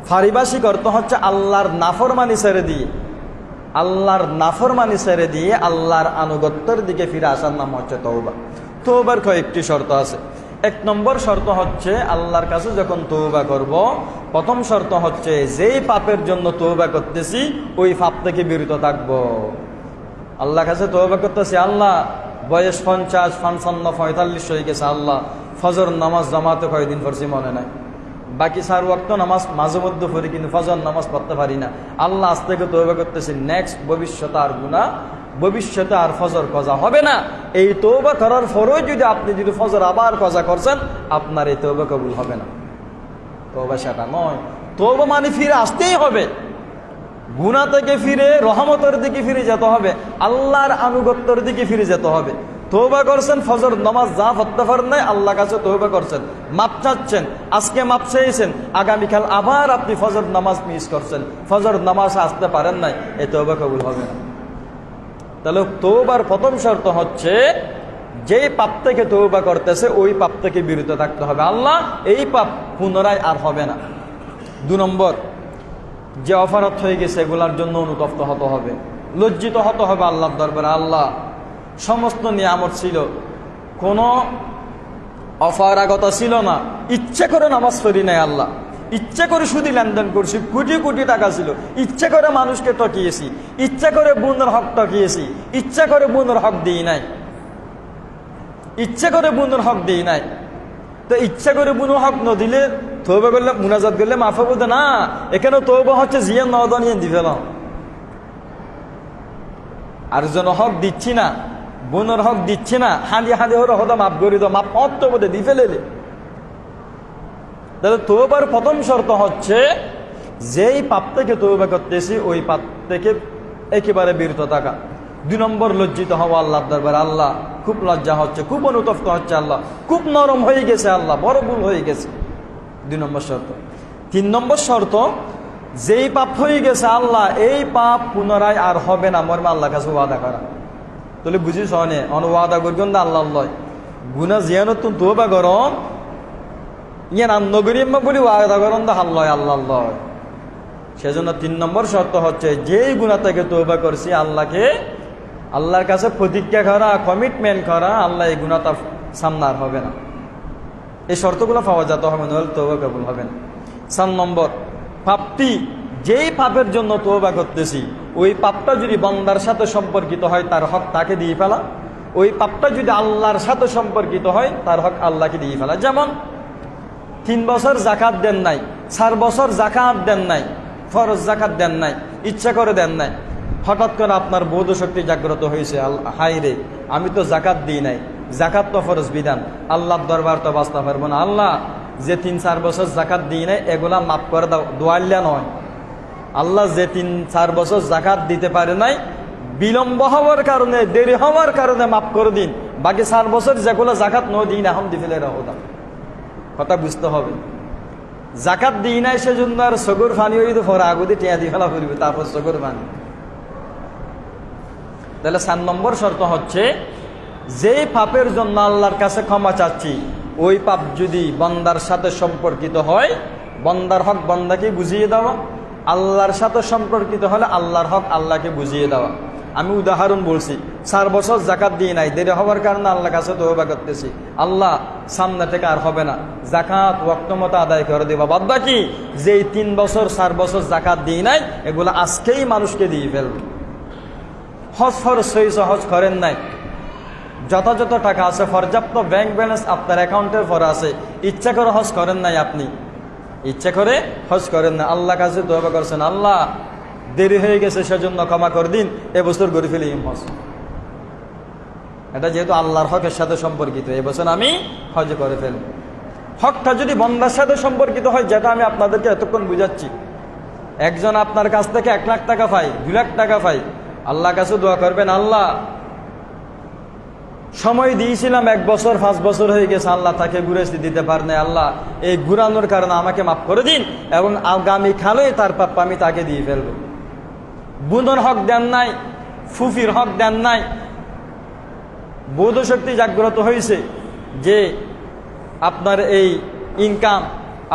পারিভাষিক অর্থ হচ্ছে আল্লাহর নাফরমানি ছেড়ে দিয়ে, আল্লাহর নাফরমানি ছেড়ে দিয়ে আল্লাহর আনুগত্যের দিকে ফিরে আসার নাম হচ্ছে তওবা। তওবার কয়েকটি শর্ত আছে। এক নম্বর শর্ত হচ্ছে, আল্লাহর কাছে যখন তওবা করব, প্রথম শর্ত হচ্ছে যেই পাপের জন্য তওবা করতেছি ওই পাপ থেকে বিরত থাকবো। আল্লাহর কাছে তওবা করতেছি, আল্লাহ বয়স 50, 55, 45 হয়ে গেছে, আল্লাহ ফজর নামাজ জামাতে কয়দিন পড়ছি মনে নাই, বাকি 4 ওয়াক্ত নামাজ মাঝে মধ্যে পড়ি, কিন্তু ফজর নামাজ পড়তে পারি না। আল্লাহ আজ থেকে তওবা করতেছি, নেক্সট ভবিষ্যতে আর গুনাহ, ভবিষ্যতে আর ফজর কজা হবে না। এই তওবা করার পরেও যদি আপনি যদি ফজর আবার কজা করছেন, আপনার এই তওবা কবুল হবে না। তওবা সেটা নয়। তওবা মানে ফিরে আসতেই হবে, গুনাহ থেকে ফিরে রহমতের দিকে ফিরে যেতে হবে, আল্লাহর আনুগত্যের দিকে ফিরে যেতে হবে। তওবা করছেন, ফজর নামাজ যা পড়তে পারেন নাই, আল্লাহর কাছে তওবা করছেন, মাপ চাচ্ছেন, আজকে মাপ চেয়েছেন, আগামীকাল আবার আপনি ফজর নামাজ মিস করছেন, ফজর নামাজ আসতে পারেন নাই, এই তওবা কবুল হবে না। তাহলে তওবার প্রথম শর্ত হচ্ছে, যেই পাপ থেকে তওবা করতেছে ওই পাপ থেকে বিরত থাকতে হবে। আল্লাহ এই পাপ পুনরায় আর হবে না। 2 নম্বর, যে অপরাধ হয়ে গেছে এগুলার জন্য অনুতপ্ত হতে হবে, লজ্জিত হতে হবে আল্লাহর দরবারে। আল্লাহ সমস্ত নিয়ামত ছিল, কোনো অপারগতা ছিল না, ইচ্ছে করে নামাজ পড়ি নাই, আল্লাহ ইচ্ছে করে সুদি লেনদেন করছি, কোটি কোটি টাকা ছিল, ইচ্ছে করে মানুষকে ঠকিয়েছি, ইচ্ছে করে বোনের হক ঠকিয়েছি, ইচ্ছে করে বোনের হক দিই নাই, ইচ্ছে করে বোনের হক দিই নাই। তো ইচ্ছা করে বোনের হক ন দিলে তওবা করলে, মুনাজাত করলে মাফ হবে না। এখানে তওবা হচ্ছে জিয়ান নদনিয়ান দি ফেলাম, আর জন হক দিচ্ছি না, বোনের হক দিচ্ছি না, হাঁদি হাঁদি হরে হদা মাফ করি দাও, মাফ অত বোধে দি ফেলেলে। তাহলে তওবার প্রথম শর্ত হচ্ছে, যেই পাপ থেকে তওবা করতেছি ওই পাপ থেকে একেবারে বিরত থাকা। 2 নম্বর, লজ্জিত হওয়া আল্লাহর দরবারে। আল্লাহ খুব লজ্জা হচ্ছে, খুব অনুতপ্ত হচ্ছে, আল্লাহ খুব নরম হয়ে গেছে, আল্লাহ বড় ভুল হয়ে গেছে। 2 নম্বর শর্ত। 3 নম্বর শর্ত, যেই পাপ হয়ে গেছে আল্লাহ এই পাপ পুনরায় আর হবে না, মর্মে আল্লাহর কাছে ওয়াদা করা। তাহলে বুঝিস অনেক ওয়াদা করবেন না আল্লাহ আল্লাহ গুনা জিয়ানত তওবা করম, ইয়ান নগরীম্মা বলি ওয়াদা করম দা আল্লাহ আল্লাহ আল্লাহ। সেজন্য 3 নম্বর শর্ত হচ্ছে, যেই গুনাহ থেকে তওবা করছি আল্লাহর কাছে প্রতিজ্ঞা করা, কমিটমেন্ট করা, আল্লাহ এই গুনাহটা সামনে আর হবে না। এই শর্তগুলো পাওয়া যেতে হবে, নইলে তওবা কবুল হবে না। 4 নম্বর, পাপটি, যেই পাপের জন্য তওবা করতেছি ওই পাপটা যদি বান্দার সাথে সম্পর্কিত হয়, তার হক তাকে দিয়ে ফেলা। ওই পাপটা যদি আল্লাহর সাথে সম্পর্কিত হয়, তার হক আল্লাহকে দিয়ে ফেলা। যেমন 3 বছর যাকাত দেন নাই, 4 বছর যাকাত দেন নাই, ফরজ যাকাত দেন নাই, ইচ্ছা করে দেন নাই, হঠাৎ করে আপনার বোধ শক্তি জাগ্রত হয়েছে, হাই রে আমি তো জাকাত দিই নাই, জাকাত তো ফরজ বিধান, আল্লাহর দরবার তো বাঁচতে পারবো না, আল্লাহ যে 3-4 বছর জাকাত দিই নাই এগুলা মাফ করে দাও, দোয়াল্লা নয়। আল্লাহ যে 3-4 বছর জাকাত দিতে পারে নাই, বিলম্ব হওয়ার কারণে, দেরি হওয়ার কারণে মাফ করে দিন, বাকি 4 বছর যেগুলো জাকাত ন দিন এখন দি ফেলে রাখো দাও। কথা বুঝতে হবে, জাকাত দিই নাই সেজন্য আর সগর ফানি হইতে পরে আগুদি টিয়া দিয়ে ফেলা করবে, তারপর সগর ফানি। তাহলে 4 নম্বর শর্ত হচ্ছে, যেই পাপের জন্য আল্লাহর কাছে ক্ষমা চাচ্ছি ওই পাপ যদি বান্দার সাথে সম্পর্কিত হয়, বান্দার হক বান্দাকে বুঝিয়ে দেওয়া, আল্লাহর সাথে সম্পর্কিত হলে আল্লাহর হক আল্লাহকে বুঝিয়ে দেওয়া। আমি উদাহরণ বলছি, 4 বছর জাকাত দিয়ে নাই, দেরি হওয়ার কারণে আল্লাহর কাছে তওবা করতেছি, আল্লাহ সামনে থেকে আর হবে না, জাকাত ওয়াক্ত মতো আদায় করে দেবা। বাদ বাকি যেই 3 বছর 4 বছর জাকাত দিয়ে নাই এগুলো আজকেই মানুষকে দিয়ে ফেলবে। হজ ফরজ হয়েছে, হজ করেন নাই, যথাযথ টাকা আছে, পর্যাপ্ত ব্যাংক ব্যালেন্স আপনার অ্যাকাউন্টের পর আছে, ইচ্ছা করে হজ করেন নাই, আপনি ইচ্ছা করে হজ করেন না, আল্লাহ কাছে তওবা করছেন, আল্লাহ দেরি হয়ে গেছে সেজন্য ক্ষমা করে দিন, এবছর করে ফেলি হজ। এটা যেহেতু আল্লাহর হকের সাথে সম্পর্কিত, এবছর আমি হজ করে ফেলব। হকটা যদি বান্দার সাথে সম্পর্কিত হয়, যেটা আমি আপনাদেরকে এতক্ষণ বুঝাচ্ছি, একজন আপনার কাছ থেকে 1 লাখ টাকা পাই, 2 লাখ টাকা পাই, আল্লাহর কাছে দোয়া করবেন, আল্লাহ সময় দিয়েছিলাম 1 বছর 5 বছর হয়ে গেছে, আল্লাহ তাকে ঘুরে দিতে পার নাই, আল্লাহ এই ঘুরানোর কারণে আমাকে মাফ করে দিন এবং আগামী খালে তার পাপ আমি তাকে দিয়ে ফেলবো। বুনোর হক দেন নাই, ফুফির হক দেন নাই, বোধ শক্তি জাগ্রত হয়েছে যে আপনার এই ইনকাম,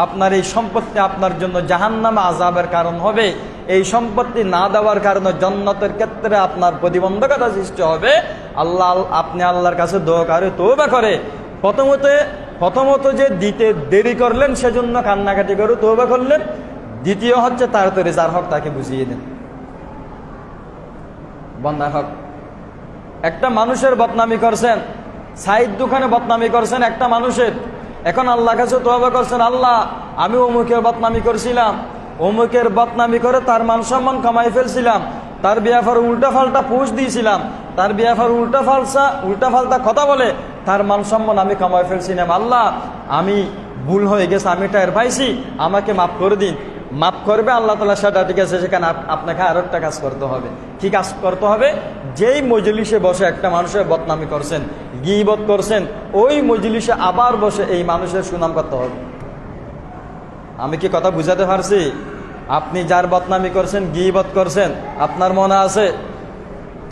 আপনার এই সম্পত্তি আপনার জন্য জাহান্নামে আযাবের কারণ হবে, এই সম্পত্তি না দেওয়ার কারণে জান্নাতের ক্ষেত্রে আপনার প্রতিবন্ধকতা সৃষ্টি হবে, আল্লাহ আপনি আল্লাহর কাছে দোয়া করে তওবা করে প্রথমত যে দিতে দেরি করলেন সেজন্য কান্নাকাটি করে তওবা করলেন, দ্বিতীয় হচ্ছে তাড়াতাড়ি যার হক তাকে বুঝিয়ে দেন। বান্দার হক, একটা মানুষের বদনামি করছেন, সাইড দোকানে বদনামি করছেন একটা মানুষের, এখন আল্লাহর কাছে তওবা করছেন, আল্লাহ আমি অমুকের বদনামি করছিলাম, অমুকের বদনামি করে তার মান সম্মান কমাই ফেলছিলাম, তার ব্যাপারে উল্টা ফাল্টা পোস্ট দিয়েছিলাম, তার ব্যাপারে উল্টা ফাল্টা কথা বলে তার মান সম্মান আমি কমাই ফেলছিলাম, আল্লাহ আমি ভুল হয়ে গেছে, আমি টের পাইছি, আমাকে মাফ করে দিন। মাফ করবে আল্লাহ তাআলা, সেটা ঠিক আছে, সেখানে আপনাকে আরো একটা কাজ করতে হবে। কি কাজ করতে হবে? যেই মজলিসে বসে একটা মানুষের বদনামি করছেন, গীবত করছেন, ওই মজলিসে আবার বসে এই মানুষের সুনাম করতে হবে। আমি কি কথা বুঝাতে পারছি? আপনি যার বদনামি করছেন, গীবত করছেন, আপনার মনে আছে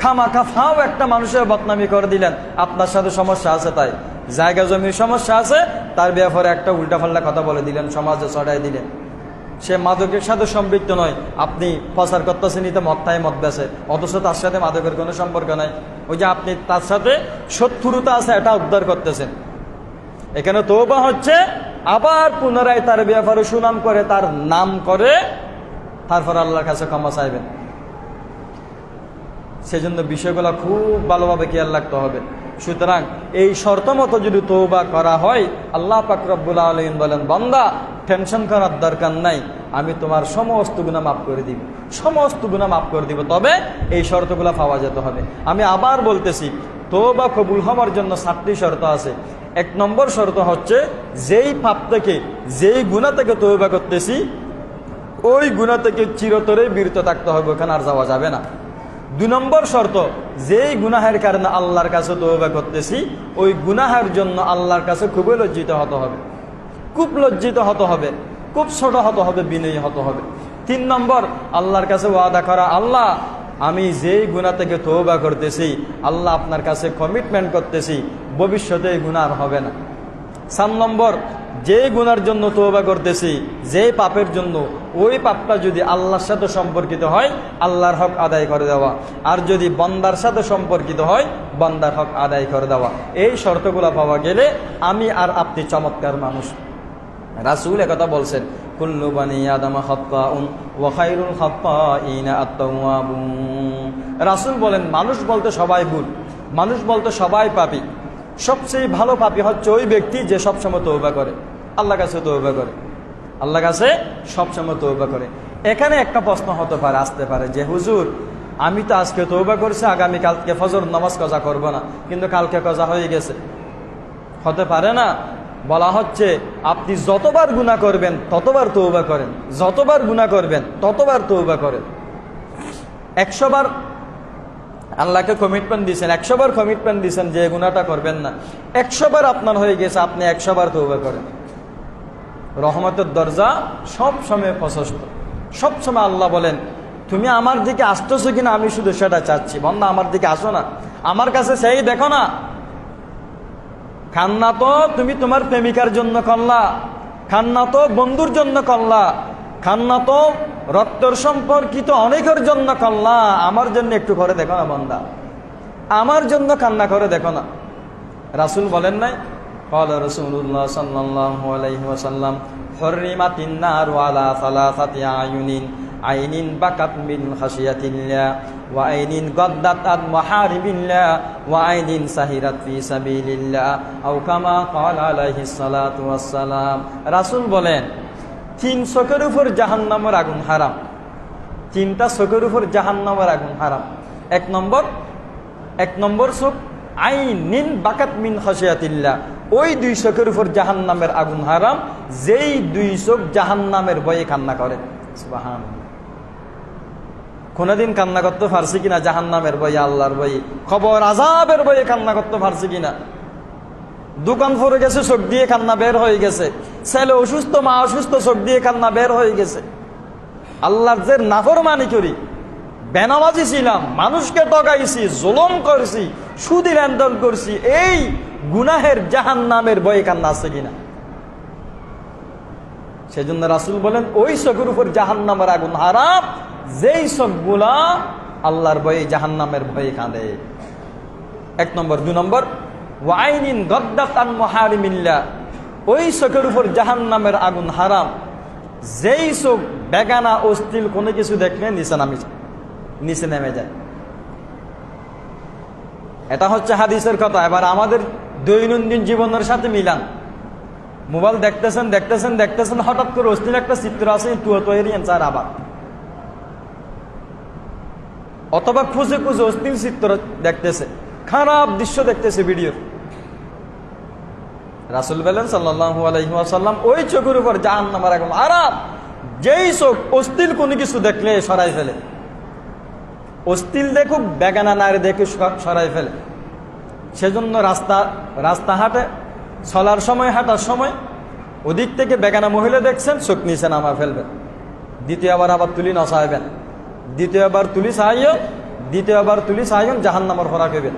খামাখা ফাও একটা মানুষের বদনামি করে দিলেন, আপনার সাথে সমস্যা আছে, তাই জায়গা জমির সমস্যা আছে, তার ব্যাপারে একটা উল্টাপাল্টা কথা বলে দিলেন, সমাজে ছড়াই দিলেন, সে মাদকের সাথে সম্পৃক্ত নয়, আপনি প্রচার করতেছেন নিতে মদটাই মদ বেছে, অথচ তার সাথে মাদকের কোনো সম্পর্ক নাই, ওই যে আপনি তার সাথে শত্রুতা আছে এটা উদ্ধার করতেছেন। এখানে তওবা হচ্ছে আবার পুনরায় তার ব্যাপারে সুনাম করে, তার নাম করে, তারপর আল্লাহর কাছে ক্ষমা চাইবেন। সেজন্য বিষয়গুলো খুব ভালোভাবে খেয়াল রাখতে হবে। সুতরাং এই শর্ত মতো যদি তওবা করা হয়, আল্লাহ পাক রব্বুল আলামিন বলেন, বান্দা টেনশন করার দরকার নাই, আমি তোমার সমস্ত গুনাহ মাফ করে দিব, সমস্ত গুনাহ মাফ করে দিব। তবে এই শর্তগুলো পাওয়া যেতে হবে। আমি আবার বলতেছি, তওবা কবুল হওয়ার জন্য 7টি শর্ত আছে। 1 নম্বর শর্ত হচ্ছে, যেই পাপ থেকে, যেই গুনাহ থেকে তওবা করতেছি, ওই গুনাহ থেকে চিরতরে বিরত থাকতে হবে, ওখানে আর যাওয়া যাবে না। 2 নম্বর শর্ত, যেই গুনাহের কারণে আল্লাহর কাছে তওবা করতেছি, ওই গুনাহের জন্য আল্লাহর কাছে খুবই লজ্জিত হতে হবে, খুব লজ্জিত হতে হবে, খুব ছোট হতে হবে, বিনয়ী হতে হবে। 3 নম্বর, আল্লাহর কাছে ওয়াদা করা, আল্লাহ আমি যেই গুনাহ থেকে তওবা করতেছি, আল্লাহ আপনার কাছে কমিটমেন্ট করতেছি ভবিষ্যতে এই গুনাহ আর হবে না। 4 নম্বর, যে গুনার জন্য তওবা করতেছি, যে পাপের জন্য, ওই পাপটা যদি আল্লাহর সাথে সম্পর্কিত হয়, আল্লাহর হক আদায় করে দেওয়া, আর যদি বান্দার সাথে সম্পর্কিত হয়, বান্দার হক আদায় করে দেওয়া। এই শর্তগুলো পাওয়া গেলে আমি আর আপনি চমৎকার মানুষ। রাসূল একথা বলছেন, কুল্লু বানি আদম খাত্তাউন ওয়া খায়রুল খাত্তাইনা আত-তাওয়াবুন। রাসূল বলেন, মানুষ বলতে সবাই ভুল, মানুষ বলতে সবাই পাপী, সবচেয়ে ভালো পাপী হচ্ছে ওই ব্যক্তি যে সবসময় তওবা করে, আল্লাহর কাছে তওবা করে, আল্লাহর কাছে সবসময় তওবা করে। এখানে একটা প্রশ্ন হতে পারে, আসতে পারে যে হুজুর আমি তো আজকে তওবা করছি, আগামীকালকে ফজর নামাজ কাজা করব না, কিন্তু কালকে কাজা হয়ে গেছে। হতে পারে না। বলা হচ্ছে আপনি যতবার গুনাহ করবেন ততবার তওবা করেন, যতবার গুনাহ করবেন ততবার তওবা করেন। 100 বার আল্লাহকে কমিটমেন্ট দিয়েছেন, 100 বার কমিটমেন্ট দিয়েছেন যে গুনাহটা করবেন না, 100 বার আপনার হয়ে গেছে, আপনি 100 বার তওবা করেন। রহমতের দরজা সব সময় প্রশস্ত। সব সময় আল্লাহ বলেন, তুমি আমার দিকে আসতেছো কিনা আমি শুধু সেটা চাচ্ছি। বান্দা আমার দিকে আসো না, আমার কাছে সেই দেখো না। কান্না তো তুমি তোমার প্রেমিকার জন্য করলা, কান্না তো বন্ধুর জন্য করলা, কান্না তো রক্তের সম্পর্কিত অনেকের জন্য করলা, আমার জন্য একটু করে দেখো না বান্দা, আমার জন্য কান্না করে দেখো না। রাসূল বলেন নাই, قال رسول الله صلى الله عليه وسلم حرمت النار على ثلاثة أعين عين بكت من خشية الله وعين غضت عن محارم الله وعين سهرت في سبيل الله أو كما قال عليه الصلاة والسلام। রাসূল বলেন 3 চোখের উপর জাহান্নামের আগুন হারাম, 3টা চোখের উপর জাহান্নামের আগুন হারাম। এক নম্বর চোখ আইনিন বাকাত মিন খাশিয়াতিল্লাহ, ওই 2 চোখের উপর জাহান্নামের আগুন হারাম, যেই 2 চোখ জাহান্নামের ভয়ে কান্না করে। সুবহানাল্লাহ। কোনদিন কান্না করতে পারছি কিনা জাহান্নামের ভয়ে, আল্লাহর ভয়ে, খবর আযাবের ভয়ে কান্না করতে পারছি কিনা? দোকান পড়ে গেছে, চোখ দিয়ে কান্না বের হয়ে গেছে। ছেলে অসুস্থ, মা অসুস্থ, চোখ দিয়ে কান্না বের হয়ে গেছে। আল্লাহর যে নাফরমানি করি, বেনামাজি ছিলাম, মানুষকে ঠকাইছি, জুলুম করছি, সুদি লেনদেন করছি, এই গুনাহের জাহান্নামের ভয়ে কান্না আছে কিনা? সেজন্য রাসূল বলেন ওই চোখের উপর জাহান্নামের আগুন হারাম, যেই চোখগুলা আল্লাহর ভয়ে জাহান্নামের ভয়ে কাঁদে। 1 নম্বর। 2 নম্বর, ওয়াইনিন গদ্দাত আন মুহারিমিল্লাহ, ওই চোখের উপর জাহান্নামের আগুন হারাম, যেই চোখ বেগানা অশ্লীল কোনো কিছু দেখলে নিচে নেমে যায়। এটা হচ্ছে হাদিসের কথা। এবার আমাদের দৈনন্দিন জীবনের সাথে মিলান। মোবাইল দেখতেছেন, হঠাৎ করে অশ্লীল একটা চিত্র আছে, চার আবার, অথবা খুঁজে অশ্লীল চিত্র দেখতেছে, খারাপ দৃশ্য দেখতেছে ভিডিওর। রাসূল বলেন সাল্লাল্লাহু আলাইহি ওয়াসাল্লাম ওই চোখের উপর জাহান্নামের আগুন হারাম, যেই চোখ অশ্লীল কোনো কিছু দেখলে সরাই ফেলে, অশ্লীল দেখুক, বেগানা নারী দেখে সরাই ফেলে। সেজন্য রাস্তাঘাটে চলার সময়, হাঁটার সময় ওদিক থেকে বেগানা মহিলা দেখছেন, চোখ নিচে নামা ফেলবেন, দ্বিতীয়বার আবার তুলি নচাইবেন, দ্বিতীয়বার তুলি চাইবেন, জাহান্নামের ফরাক হইবেন।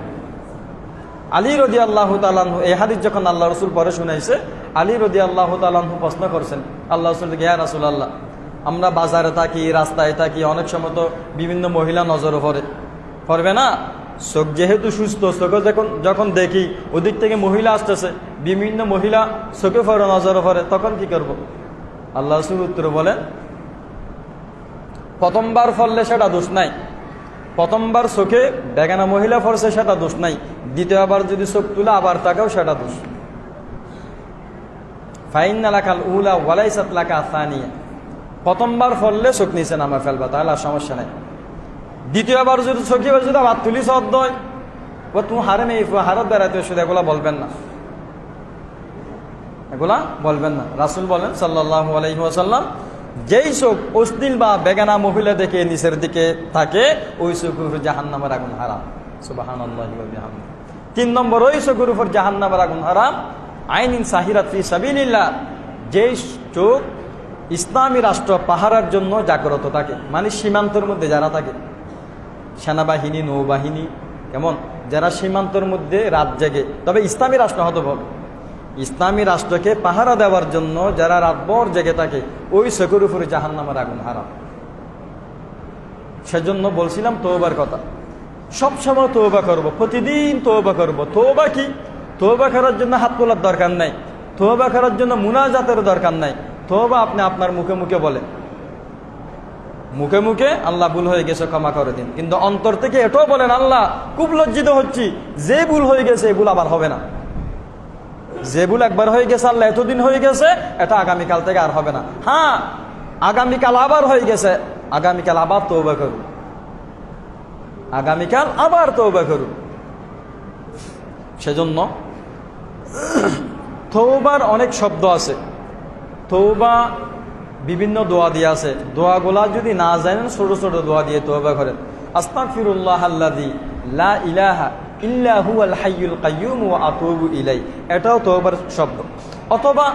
আলী রাদিয়াল্লাহু তাআলা আনহু, এই হাদিস যখন আল্লাহ রাসূল পরে শুনাইছে, আলী রাদিয়াল্লাহু তাআলা আনহু প্রশ্ন করছেন আল্লাহ রাসূলকে, ইয়া রাসূলুল্লাহ, আমরা বাজারে থাকি, রাস্তায় থাকি, অনেক সময় তো বিভিন্ন মহিলা নজরে পড়বে না? চোখ যেহেতু সুস্থ, চোখে যখন দেখি ওদিক থেকে মহিলা আসতেছে, বিভিন্ন মহিলা চোখে পড়ে, নজরে পড়ে, তখন কি করব? আল্লাহ রাসূল উত্তরে বলেন, প্রথমবার পড়লে সেটা দোষ নাই, প্রথমবার চোখে বেগানা মহিলা পড়ছে সেটা দোষ নাই, দ্বিতীয়বার যদি চোখ তুলে আবার তাকাও সেটা দোষ। ফাইন্না লাকাল উলা ওয়ালাইসাত লাকা সানিয়া, প্রথমবার পড়লে চোখ নিচে নামা ফেলবা, তাহলে আর সমস্যা নাই। দ্বিতীয়বার যদি চোখে যদি আবার তুলি শব্দ হয়, ও তুমি হারত বেড়াতে শুধু এগুলা বলবেন না, এগুলা বলবেন না। রাসূল বলেন সাল্লাল্লাহু আলাইহি ওয়াসাল্লাম, যেই চোখ অশ্লীল বা বেগানা মহিলা দেখে নিচের দিকে থাকে, ওই চোখের উপর জাহান্নামের আগুন হারাম। সুবহানাল্লাহি ওয়া বিহামদিহি। 3 নম্বর, ওই চোখের উপর জাহান্নামের আগুন হারাম, আইনিন সাহিরাত ফি সাবিলিল্লাহ, যেই চোখ ইসলামী রাষ্ট্র পাহারার জন্য জাগ্রত থাকে, মানে সীমান্তের মধ্যে যারা থাকে, সেনাবাহিনী, নৌবাহিনী, কেমন যারা সীমান্তের মধ্যে রাত জেগে, তবে ইসলামী রাষ্ট্র হতে হবে, ইসলামী রাষ্ট্রকে পাহারা দেওয়ার জন্য যারা রাতভর জেগে থাকে, ওই চোখের উপরে জাহান্নামের আগুন হারাম। সেজন্য বলছিলাম তওবার কথা, সবসময় তওবা করব, প্রতিদিন তওবা করব। তওবা কি? তওবা করার জন্য হাত তোলার দরকার নাই, তওবা করার জন্য মুনাজাতের দরকার নাই। তওবা আপনি আপনার মুখে মুখে বলেন, মুখে মুখে আল্লাহ ভুল হয়ে গেছে ক্ষমা করে দিন, কিন্তু অন্তর থেকে এটাও বলেন, আল্লাহ খুব লজ্জিত হচ্ছি, যে ভুল হয়ে গেছে এই ভুল আবার হবে না, যে ভুল একবার হয়ে গেছে আল্লাহ এতদিন হয়ে গেছে, এটা আগামীকাল থেকে আর হবে না। হ্যাঁ, আগামীকাল আবার হয়ে গেছে, আগামীকাল আবার তওবা করব। আগামীকাল আবার তওবা করুন। সেজন্য তওবার অনেক শব্দ আছে, তওবা বিভিন্ন দোয়া দিয়ে আছে। দোয়াগুলা যদি না জানেন ছোট ছোট দোয়া দিয়ে তওবা করেন। আস্তাগফিরুল্লাহ আল্লাযী লা ইলাহা ইল্লা হুয়াল হাইয়ুল কাইয়্যুম ওয়া আতুবু ইলাই, এটাও তওবার শব্দ। অথবা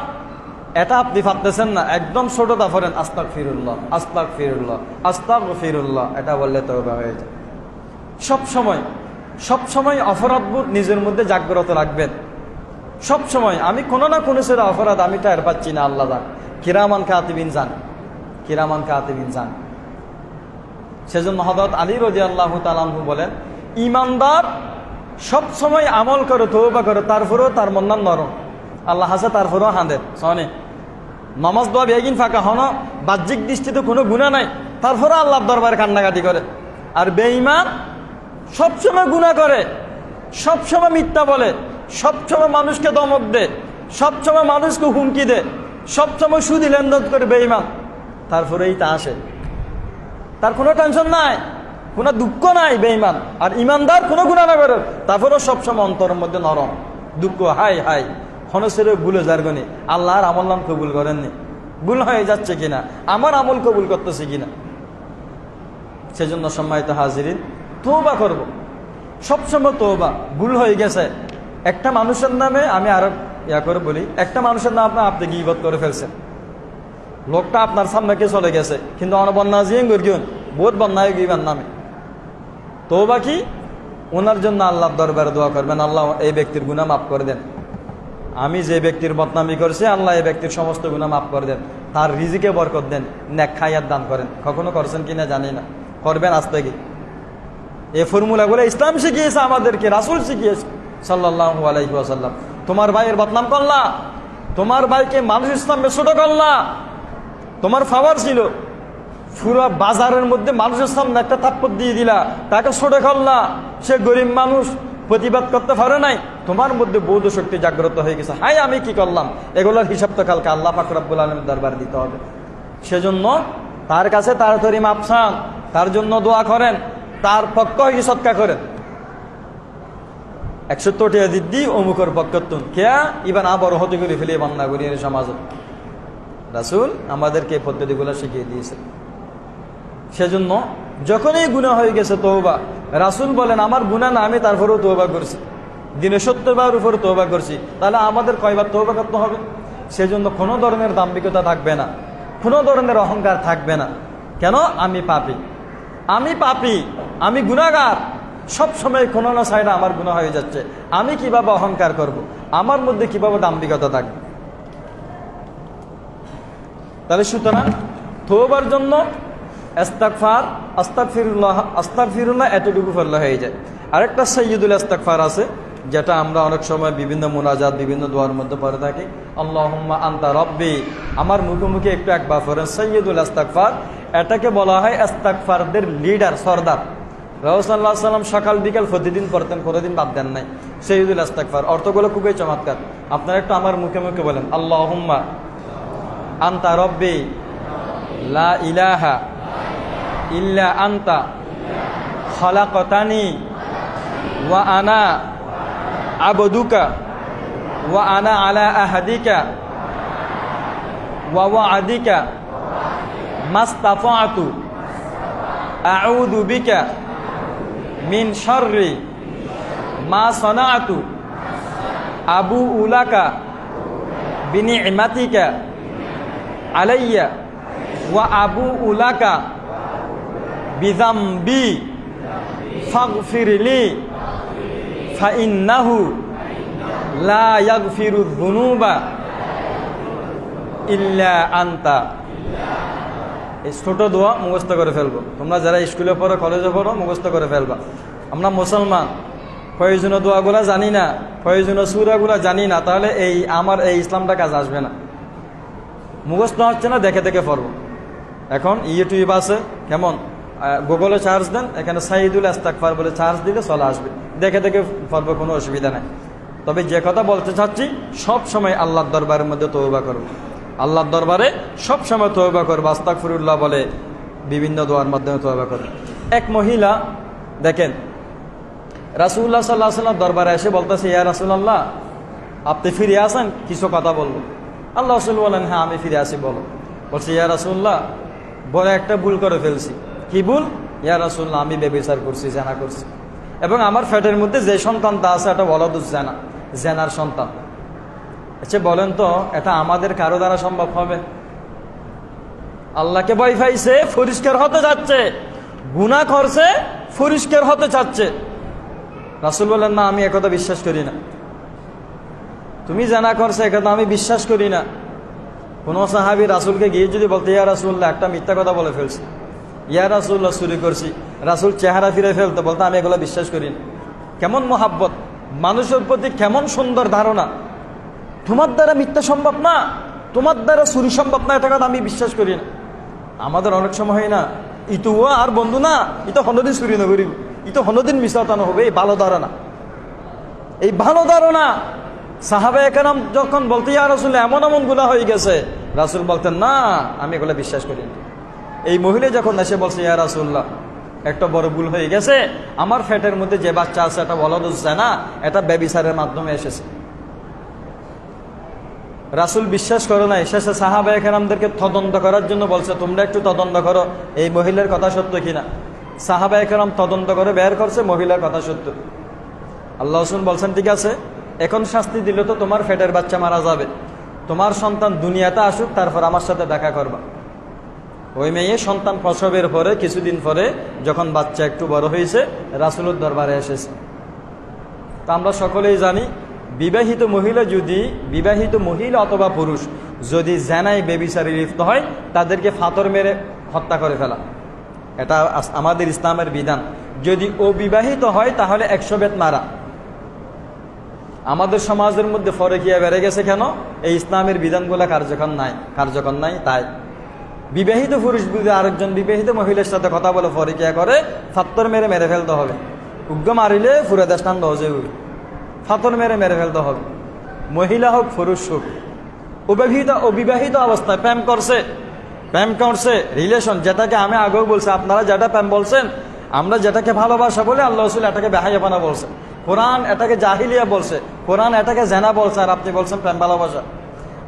এটা আপনি পারতেছেন না, একদম ছোটটা পড়েন আস্তাগফিরুল্লাহ আস্তাগফিরুল্লাহ আস্তাগফিরুল্লাহ, এটা বললে তওবা হয়ে যায়। সবসময় অপরাধবোধ নিজের মধ্যে জাগ্রত রাখবেন। সবসময় আমি কোনো না কোনো সেরা অপরাধ আমি টের পাচ্ছি না, আল্লাহ জান, কিরামান কাতিবিন জান, কিরামান কাতিবিন জান। সেজন্য হযরত আলী রাদিয়াল্লাহু তাআলা আনহু বলেন, ইমানদার সবসময় আমল করে তওবা করে, তারপরেও তার মন নরম, আল্লাহ হাসে তারপরেও হাঁদে সনে নামাজ দোয়া বেগিন ফাঁকা হন, বাহ্যিক দৃষ্টিতে কোনো গুনাহ নাই, তারপরে আল্লাহর দরবারে কান্নাকাটি করে। আর বেঈমান সবসময় গুনাহ করে, সবসময় মিথ্যা বলে, সবসময় মানুষকে ধমক দেয়, সবসময় মানুষকে হুমকি দেয়, সবসময় সুদি লেনদেন করে বেঈমান, তারপরেই তা আসে, তার কোনো টেনশন নাই, কোনো দুঃখ নাই বেঈমান। আর ইমানদার কোনো গুনাহ না করে, তারপরেও সবসময় অন্তরের মধ্যে নরম, দুঃখ হাই হাই হনসের ভুলে যারগনি আল্লাহর আমল নাম কবুল করেননি, ভুল হয়ে যাচ্ছে কিনা, আমার আমল কবুল করতেছে কিনা। সেজন্য সম্মানিত হাজিরিন, তওবা করব সবসময়, তওবা। ভুল হয়ে গেছে একটা মানুষের নামে, আমি আরো করে বলি, একটা মানুষের নাম আপনি গীবত করে ফেলছেন, লোকটা আপনার সামনে কে চলে গেছে, কিন্তু অনবন্যা জিয়ে গর্গিয়ন বহুত বন্যায় গিবার নামে। তওবা কি? ওনার জন্য আল্লাহর দরবারে দোয়া করবেন, আল্লাহ এই ব্যক্তির গুনাহ মাফ করে দেন, আমি যে ব্যক্তির বদনামি করছি আল্লাহ এই ব্যক্তির সমস্ত গুনাহ মাফ করে দেন, তার রিজিকে বরকত দেন, নেক খায়াত দান করেন। কখনো করছেন কিনা জানি না, করবেন আজ থেকে। এই ফর্মুলাগুলো ইসলাম শিখিয়েছে আমাদেরকে, রাসূল শিখিয়েছে সাল্লাল্লাহু আলাইহি ওয়াসাল্লাম। তোমার ভাইয়ের বদনাম করলা, তোমার ভাইকে মানুষ ইসলামে ছোট করলা, তোমার পাওয়ার ছিল, পুরো বাজারের মধ্যে মানুষের সামনে একটা থাপ্পড় দিয়ে দিলা, তাকে ছোট করলা, সে গরিব মানুষ প্রতিবাদ করতে পারে নাই, তোমার মধ্যে বৌদ্ধ শক্তি জাগ্রত হয়ে গেছে, হাই আমি কি করলাম, এগুলোর হিসাব তো কালকে আল্লাহ পাক রব্বুল আলামিনের দরবারে দিতে হবে। সেজন্য তার কাছে তাড়াতাড়ি মাপ চান, তার জন্য দোয়া করেন, তার পক্ষ হয়ে সৎকার করেন। 170 টাকা দিদি অমুকর পক্ষতুন কেয়া ইবান আবার হতে করে ফেলে বান্না করি সমাজ। রাসূল আমাদেরকে এই পদ্ধতিগুলো শিখিয়ে দিয়েছে। সেজন্য যখনই গুনাহ হয়ে গেছে তওবা, রাসূল বলেন আমার গুনাহ না, আমি তারপরেও তওবা করছি, দিনে 70 বার উপর তওবা করছি, তাহলে আমাদের কয়বার তওবা করতে হবে? সেজন্য কোনো ধরনের দাম্ভিকতা থাকবে না, কোনো ধরনের অহংকার থাকবে না। কেন? আমি পাপী, আমি পাপী, আমি গুনাহগার, সবসময় কোনো না সাইডে আমার গুনাহ হয়ে যাচ্ছে, আমি কিভাবে অহংকার করব, আমার মধ্যে কিভাবে দাম্ভিকতা থাকবে? তাহলে সুতরাং তওবার জন্য ইস্তিগফার, আস্তাগফিরুল্লাহ, আস্তাগফিরুল্লাহ এতটুকু পড়লে হয়ে যায়। আরেকটা সাইয়্যিদুল ইস্তিগফার আছে, যেটা আমরা অনেক সময় বিভিন্ন মুনাজাত, বিভিন্ন দোয়ার মধ্যে পড়ে থাকি। আল্লাহুম্মা আনতা রব্বি, আমার মুখে একটু একবার পড়েন সাইয়্যিদুল ইস্তিগফার। এটাকে বলা হয় ইস্তিগফারদের লিডার, সর্দার। রাসূল সাল্লাল্লাহু আলাইহি ওয়াসাল্লাম সকাল বিকাল প্রতিদিন পড়তেন, কোনোদিন বাদ দেন নাই সাইয়্যিদুল ইস্তিগফার। অর্থগুলো খুবই চমৎকার, আপনারা একটু আমার মুখে বলেন। আল্লাহুম্মা আনতা রব্বি লা ইলাহা ইল্লা আনতা খালাকতানি ওয়া আনা আবদুকা ওয়া আনা আলা আহাদিকা ওয়া ওয়া'দিকা মাস্তাতা'তু আউযু বিকা মিন শাররি মা সানা'তু আবু'ু লাকা বিনি'মাতিকা আলাইয়া ওয়া আবু'ু লাকা বিযামবি ফাগফিরলি ফাইন্নাহু লা ইয়াগফিরুয যুনুবা ইল্লা আনতা। এই ছোট দোয়া মুখস্থ করে ফেলবো, তোমরা যারা স্কুলে পড়ো, কলেজে পড়ো, মুখস্থ করে ফেলবা। আমরা মুসলমান, প্রয়োজনীয় দোয়াগুলা জানি না, প্রয়োজনীয় সূরাগুলা জানি না, তাহলে আমার এই ইসলামটা কাজ আসবে না। মুখস্থ হচ্ছে না, দেখে দেখে পড়বো। এখন ইউটিউব আছে, কেমন গুগলে চার্জ দেন, এখানে সাইয়্যিদুল ইস্তিগফার বলে চার্জ দিলে চলে আসবে, দেখে দেখে পড়বো, কোনো অসুবিধা নাই। তবে যে কথা বলতে চাচ্ছি, সব সময় আল্লাহর দরবারের মধ্যে তওবা করব, আল্লাহর দরবারে সব সময় তওবা করব, আস্তাগফিরুল্লাহ বলে বিভিন্ন দোয়ার মাধ্যমে তওবা করব। এক মহিলা দেখেন, রাসূলুল্লাহ সাল্লাল্লাহু আলাইহি ওয়াসাল্লাম দরবারে এসে বলতেছে, ইয়া রাসূলুল্লাহ, আপনি ফিরে আসেন, কিছু কথা বলবো। আল্লাহ রাসূল বলেন, হ্যাঁ আমি ফিরে আসি, বলো। বলছে, ইয়া রাসূলুল্লাহ, বড় একটা ভুল করে ফেলছি। কি ভুল? ইয়া রাসূলুল্লাহ, আমি ব্যভিচার করছি, জিনা করছি, এবং আমার পেটের মধ্যে যে সন্তানটা আছে এটা ওয়ালাদুজ জিনা, জিনার সন্তান। আচ্ছা বলেন তো, এটা আমাদের কারো দ্বারা সম্ভব হবে? আল্লাহকে ভয় পাইছে, পরিষ্কার হতে যাচ্ছে, গুনাহ করছে, পরিষ্কার হতে চাচ্ছে। রাসূল বলেন, না আমি একথা বিশ্বাস করি না। তুমি জিনা করছে একথা আমি বিশ্বাস করি না। কোন সাহাবী রাসূলকে গিয়ে যদি বলতে, ইয়া রাসূলুল্লাহ, একটা মিথ্যা কথা বলে ফেলছি, ইয়া রাসূলুল্লাহ চুরি করছি, রাসূল চেহারা ফিরে ফেলতে বলতে, আমি এগুলো বিশ্বাস করি না। কেমন মহাব্বত, মানুষের প্রতি কেমন সুন্দর ধারণা। তোমার দ্বারা মিথ্যা সম্ভব না, তোমার দ্বারা চুরি সম্ভব না, এটা কথা আমি বিশ্বাস করি না। আমাদের অনেক সময় হয় না, ইতো আর বন্ধু না, ইতো হনদিন চুরি নকরিব, ইতো হনদিন মিশাতানো হবে। এই ভালো ধারণা, এই ভালো ধারণা। সাহাবায়ে কেরাম যখন বলতে, ইয়া রাসূল এমন এমন গুনাহ হয়ে গেছে, রাসূল বলতেন, না আমি এগুলো বিশ্বাস করি না। এই মহিলা যখন এসে বলছে, ইয়া রাসূলুল্লাহ, একটা বড় ভুল হয়ে গেছে, আমার পেটের মধ্যে যে বাচ্চা আছে এটা ওয়ালাদুজ জিনা, এটা ব্যভিচারের মাধ্যমে এসেছে। রাসূল বিশ্বাস করো না। শেষে সাহাবায়ে কেরামদেরকে তদন্ত করার জন্য বলছে, তোমরা একটু তদন্ত করো এই মহিলার কথা সত্য কিনা। সাহাবায়ে কেরাম তদন্ত করে বের করছে মহিলার কথা সত্য। আল্লাহ রাসূল বলছেন, ঠিক আছে, এখন শাস্তি দিলে তো তোমার পেটের বাচ্চা মারা যাবে, তোমার সন্তান দুনিয়াতে আসুক, তারপর আমার সাথে দেখা করবা। ওই মেয়ে সন্তান প্রসবের পরে কিছুদিন পরে যখন বাচ্চা একটু বড় হয়েছে, রাসূলের দরবারে এসেছে। তা আমরা সকলেই জানি, বিবাহিত মহিলা অথবা পুরুষ যদি জিনায় ব্যভিচারে লিপ্ত হয়, তাদেরকে ফাতর মেরে হত্যা করে ফেলা, এটা আমাদের ইসলামের বিধান। যদি অবিবাহিত হয় তাহলে 100 বেত মারা। আমাদের সমাজের মধ্যে ফরকিয়া বেড়ে গেছে কেন? এই ইসলামের বিধানগুলো কার্যকর নাই। তাই বিবাহিত পুরুষ যদি আরেকজন বিবাহিত মহিলার সাথে কথা বলে ফরকিয়া করে, ফাতর মেরে ফেলতে হবে। উগ্র মারিলে পুরো দেশ ঠান্ডা হয়ে যাবে। ফাতর মেরে ফেলতে হবে, মহিলা হোক পুরুষ হোক। অবিবাহিত অবস্থায় প্রেম করছে রিলেশন, যেটাকে আমি আগেও বলছি, আপনারা যেটা প্রেম বলছেন, আমরা যেটাকে ভালোবাসা বলে, আল্লাহ রাসূল এটাকে বেহায়াপনা বলছে, কোরআন এটাকে জাহিলিয়া বলছে, কোরআন এটাকে জিনা বলছে, আর আপনি বলছেন প্রেম ভালোবাসা।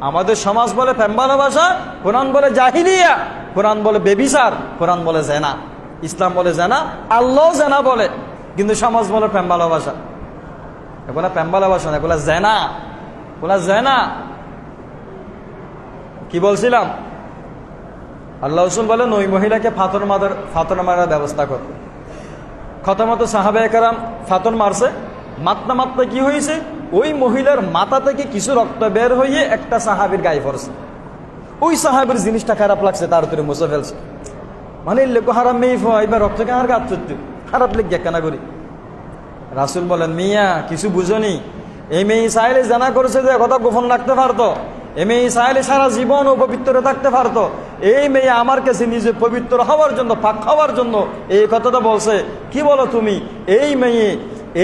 আমাদের সমাজ বলে প্রেম ভালোবাসা, কোরআন বলে জাহিলিয়া, কোরআন বলে বেবিচার, কোরআন বলে জিনা, ইসলাম বলে জিনা, আল্লাহ জিনা বলে, কিন্তু সমাজ বলে প্রেম ভালোবাসা। এগুলা প্রেম ভালোবাসা না, এগুলা জিনা। কি বলছিলাম? আল্লাহ রাসূল বলেন, ওই মহিলাকে ফাতর মারার ব্যবস্থা কর। খতমত সাহাবায়ে কেরাম ফাতর মারছে, মাত্রা কি হয়েছে, ওই মহিলার মাথা থেকে কিছু রক্ত বের হয়ে একটা সাহাবীর গায়ে পড়ছে। ওই সাহাবীর জিনিসটা খারাপ লাগছে, তার উপরে মুছে ফেলছে। মানে লেখো হারাম মেয়ে এবার রক্ত কার গাছ খারাপ লেগে কেনা করি। রাসূল বলেন, মিয়া কিছু বুঝনি, এই মেয়ে চাইলে জানা করেছে যে কথা গোপন রাখতে পারতো, এই মেয়ে চাইলে সারা জীবন অপবিত্র থাকতে পারতো। এই মেয়ে আমার কাছে নিজে পবিত্র হওয়ার জন্য, পাক হওয়ার জন্য এই কথাটা বলছে। কি বলো তুমি?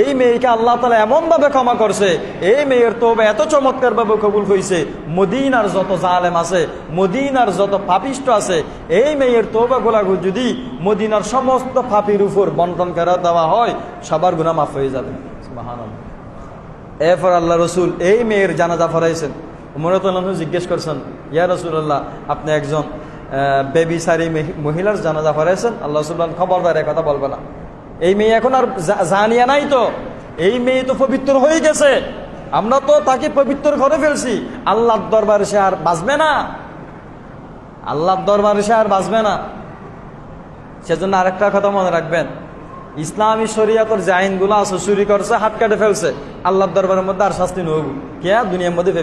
এই মেয়েকে আল্লাহ তাআলা এমন ভাবে ক্ষমা করছে, এই মেয়ের তওবা এত চমৎকার ভাবে কবুল হয়েছে, মদিনার যত জালেম আছে, মদিনার যত পাপিষ্ট আছে, এই মেয়ের তওবা গুলো যদি মদিনার সমস্ত পাপীর উপর বন্টন করে দেওয়া হয়, সবার গুনাহ মাফ হয়ে যাবে। সুবহানাল্লাহ। এরপর আল্লাহ রাসূল এই মেয়ের জানাজা পড়াইছেন। ওমর রাদিয়াল্লাহু আনহু জিজ্ঞেস করছেন, ইয়া রাসূলুল্লাহ, আপনি একজন বেবিচারী মহিলার জানাজা পড়াইছেন। আল্লাহ রাসূল বলেন, খবরদার এই কথা বলবে না। এই মেয়ে এখন আর জানিয়া নাই তো, এই মেয়ে তো পবিত্র হয়ে গেছে, আমরা তো তাকে পবিত্র করে ফেলছি। আল্লাহর দরবারে সে আর বাঁচবে না, সেজন্য আরেকটা কথা মনে রাখবেন, ইসলামী শরীয়তের যে আইনগুলো আছে, চুরি করছে, হাত কাটে ফেলছে, আল্লাহর দরবারের মধ্যে আর শাস্তি নব কে? দুনিয়ার মধ্যে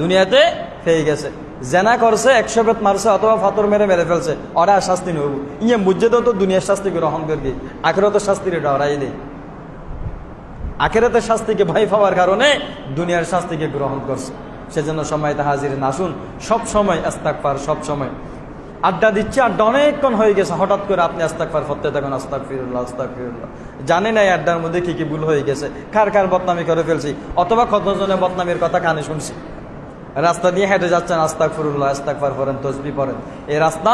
দুনিয়াতে পেয়ে গেছে। জেনা করছে, 100 বেত মারছে অথবা ফাতর মেরে ফেলছে, ওরা শাস্তি নব। ইয়ে মুজ্জেদ তো দুনিয়ার শাস্তি গ্রহণ করবে, আখিরাতের শাস্তির ডরাই দেয়। আখিরাতের শাস্তিকে ভয় পাওয়ার কারণে দুনিয়ার শাস্তিকে গ্রহণ করছে। সেজন্য সময়তে হাজিরিন আসুন, সব সময় ইস্তেগফার, সব সময়। আড্ডা দিচ্ছে, আড্ডা অনেকক্ষণ হয়ে গেছে, হঠাৎ করে আপনি ইস্তেগফার করতে থাকুন, আস্তাগফিরুল্লাহ। জানেন না এই আড্ডার মধ্যে কি ভুল হয়ে গেছে, কার বদনামি করে ফেলছি, অথবা কতজনের বদনামির কথা কানে শুনছি। রাস্তা দিয়ে হেঁটে যাচ্ছেন, আস্তাগফিরুল্লাহ ইস্তিগফার পড়েন, তাসবিহ পড়েন। এই রাস্তা,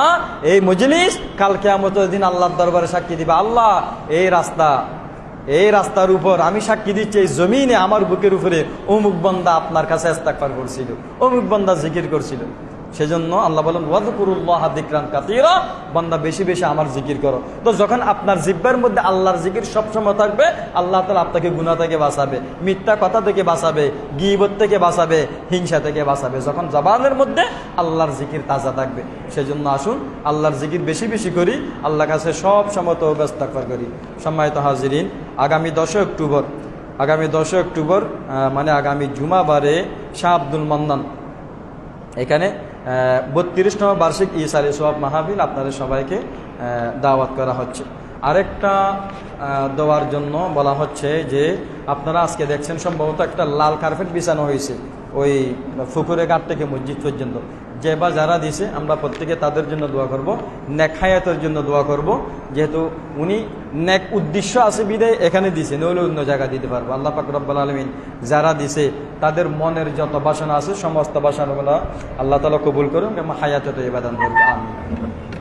এই মজলিস কাল কিয়ামতের দিন আল্লাহর দরবারে সাক্ষী দিবে, আল্লাহ এই রাস্তার উপর আমি সাক্ষী দিচ্ছি, এই জমিনে আমার বুকের উপরে অমুক বান্দা আপনার কাছে ইস্তিগফার করছিল, অমুক বান্দা জিকির করছিল। সেজন্য আল্লাহ বলেন ওয়াযকুরুল্লাহ যিকরান কাসীরা, বান্দা বেশি বেশি আমার জিকির করো। তো যখন আপনার জিহ্বার মধ্যে আল্লাহর জিকির সবসময় থাকবে, আল্লাহ তাআলা আপনাকে গুনাহ থেকে বাঁচাবে, মিথ্যা কথা থেকে বাঁচাবে, গীবত থেকে বাঁচাবে, হিংসা থেকে বাঁচাবে, যখন জবানের মধ্যে আল্লাহর জিকির তাজা থাকবে। সেজন্য আসুন আল্লাহর জিকির বেশি বেশি করি, আল্লাহর কাছে সব সময় তওবা ইস্তিগফার করি। সম্মানিত হাজিরিন, আগামী 10 অক্টোবর মানে আগামী জুমাবারে শাহ আব্দুল মান্নান এখানে 32তম বার্ষিক ইসারে সোয়াব মাহফিল, আপনাদের সবাইকে দাওয়াত করা হচ্ছে। আরেকটা দেওয়ার জন্য বলা হচ্ছে যে আপনারা আজকে দেখছেন সম্ভবত একটা লাল কার্পেট বিছানো হয়েছে ওই পুকুরে ঘাট থেকে মসজিদ পর্যন্ত। যে বা যারা দিছে আমরা প্রত্যেকে তাদের জন্য দোয়া করব, নেক হায়াতের জন্য দোয়া করব, যেহেতু উনি নেক উদ্দেশ্য আছে বিদায় এখানে দিছে, নইলে অন্য জায়গা দিতে পারবো। আল্লাহ পাক রব্বুল আলামিন যারা দিছে তাদের মনের যত বাসনা আছে সমস্ত বাসনাগুলো আল্লাহ তাআলা কবুল করুন এবং হায়াতে তৈয়বা দান করুন, আমিন।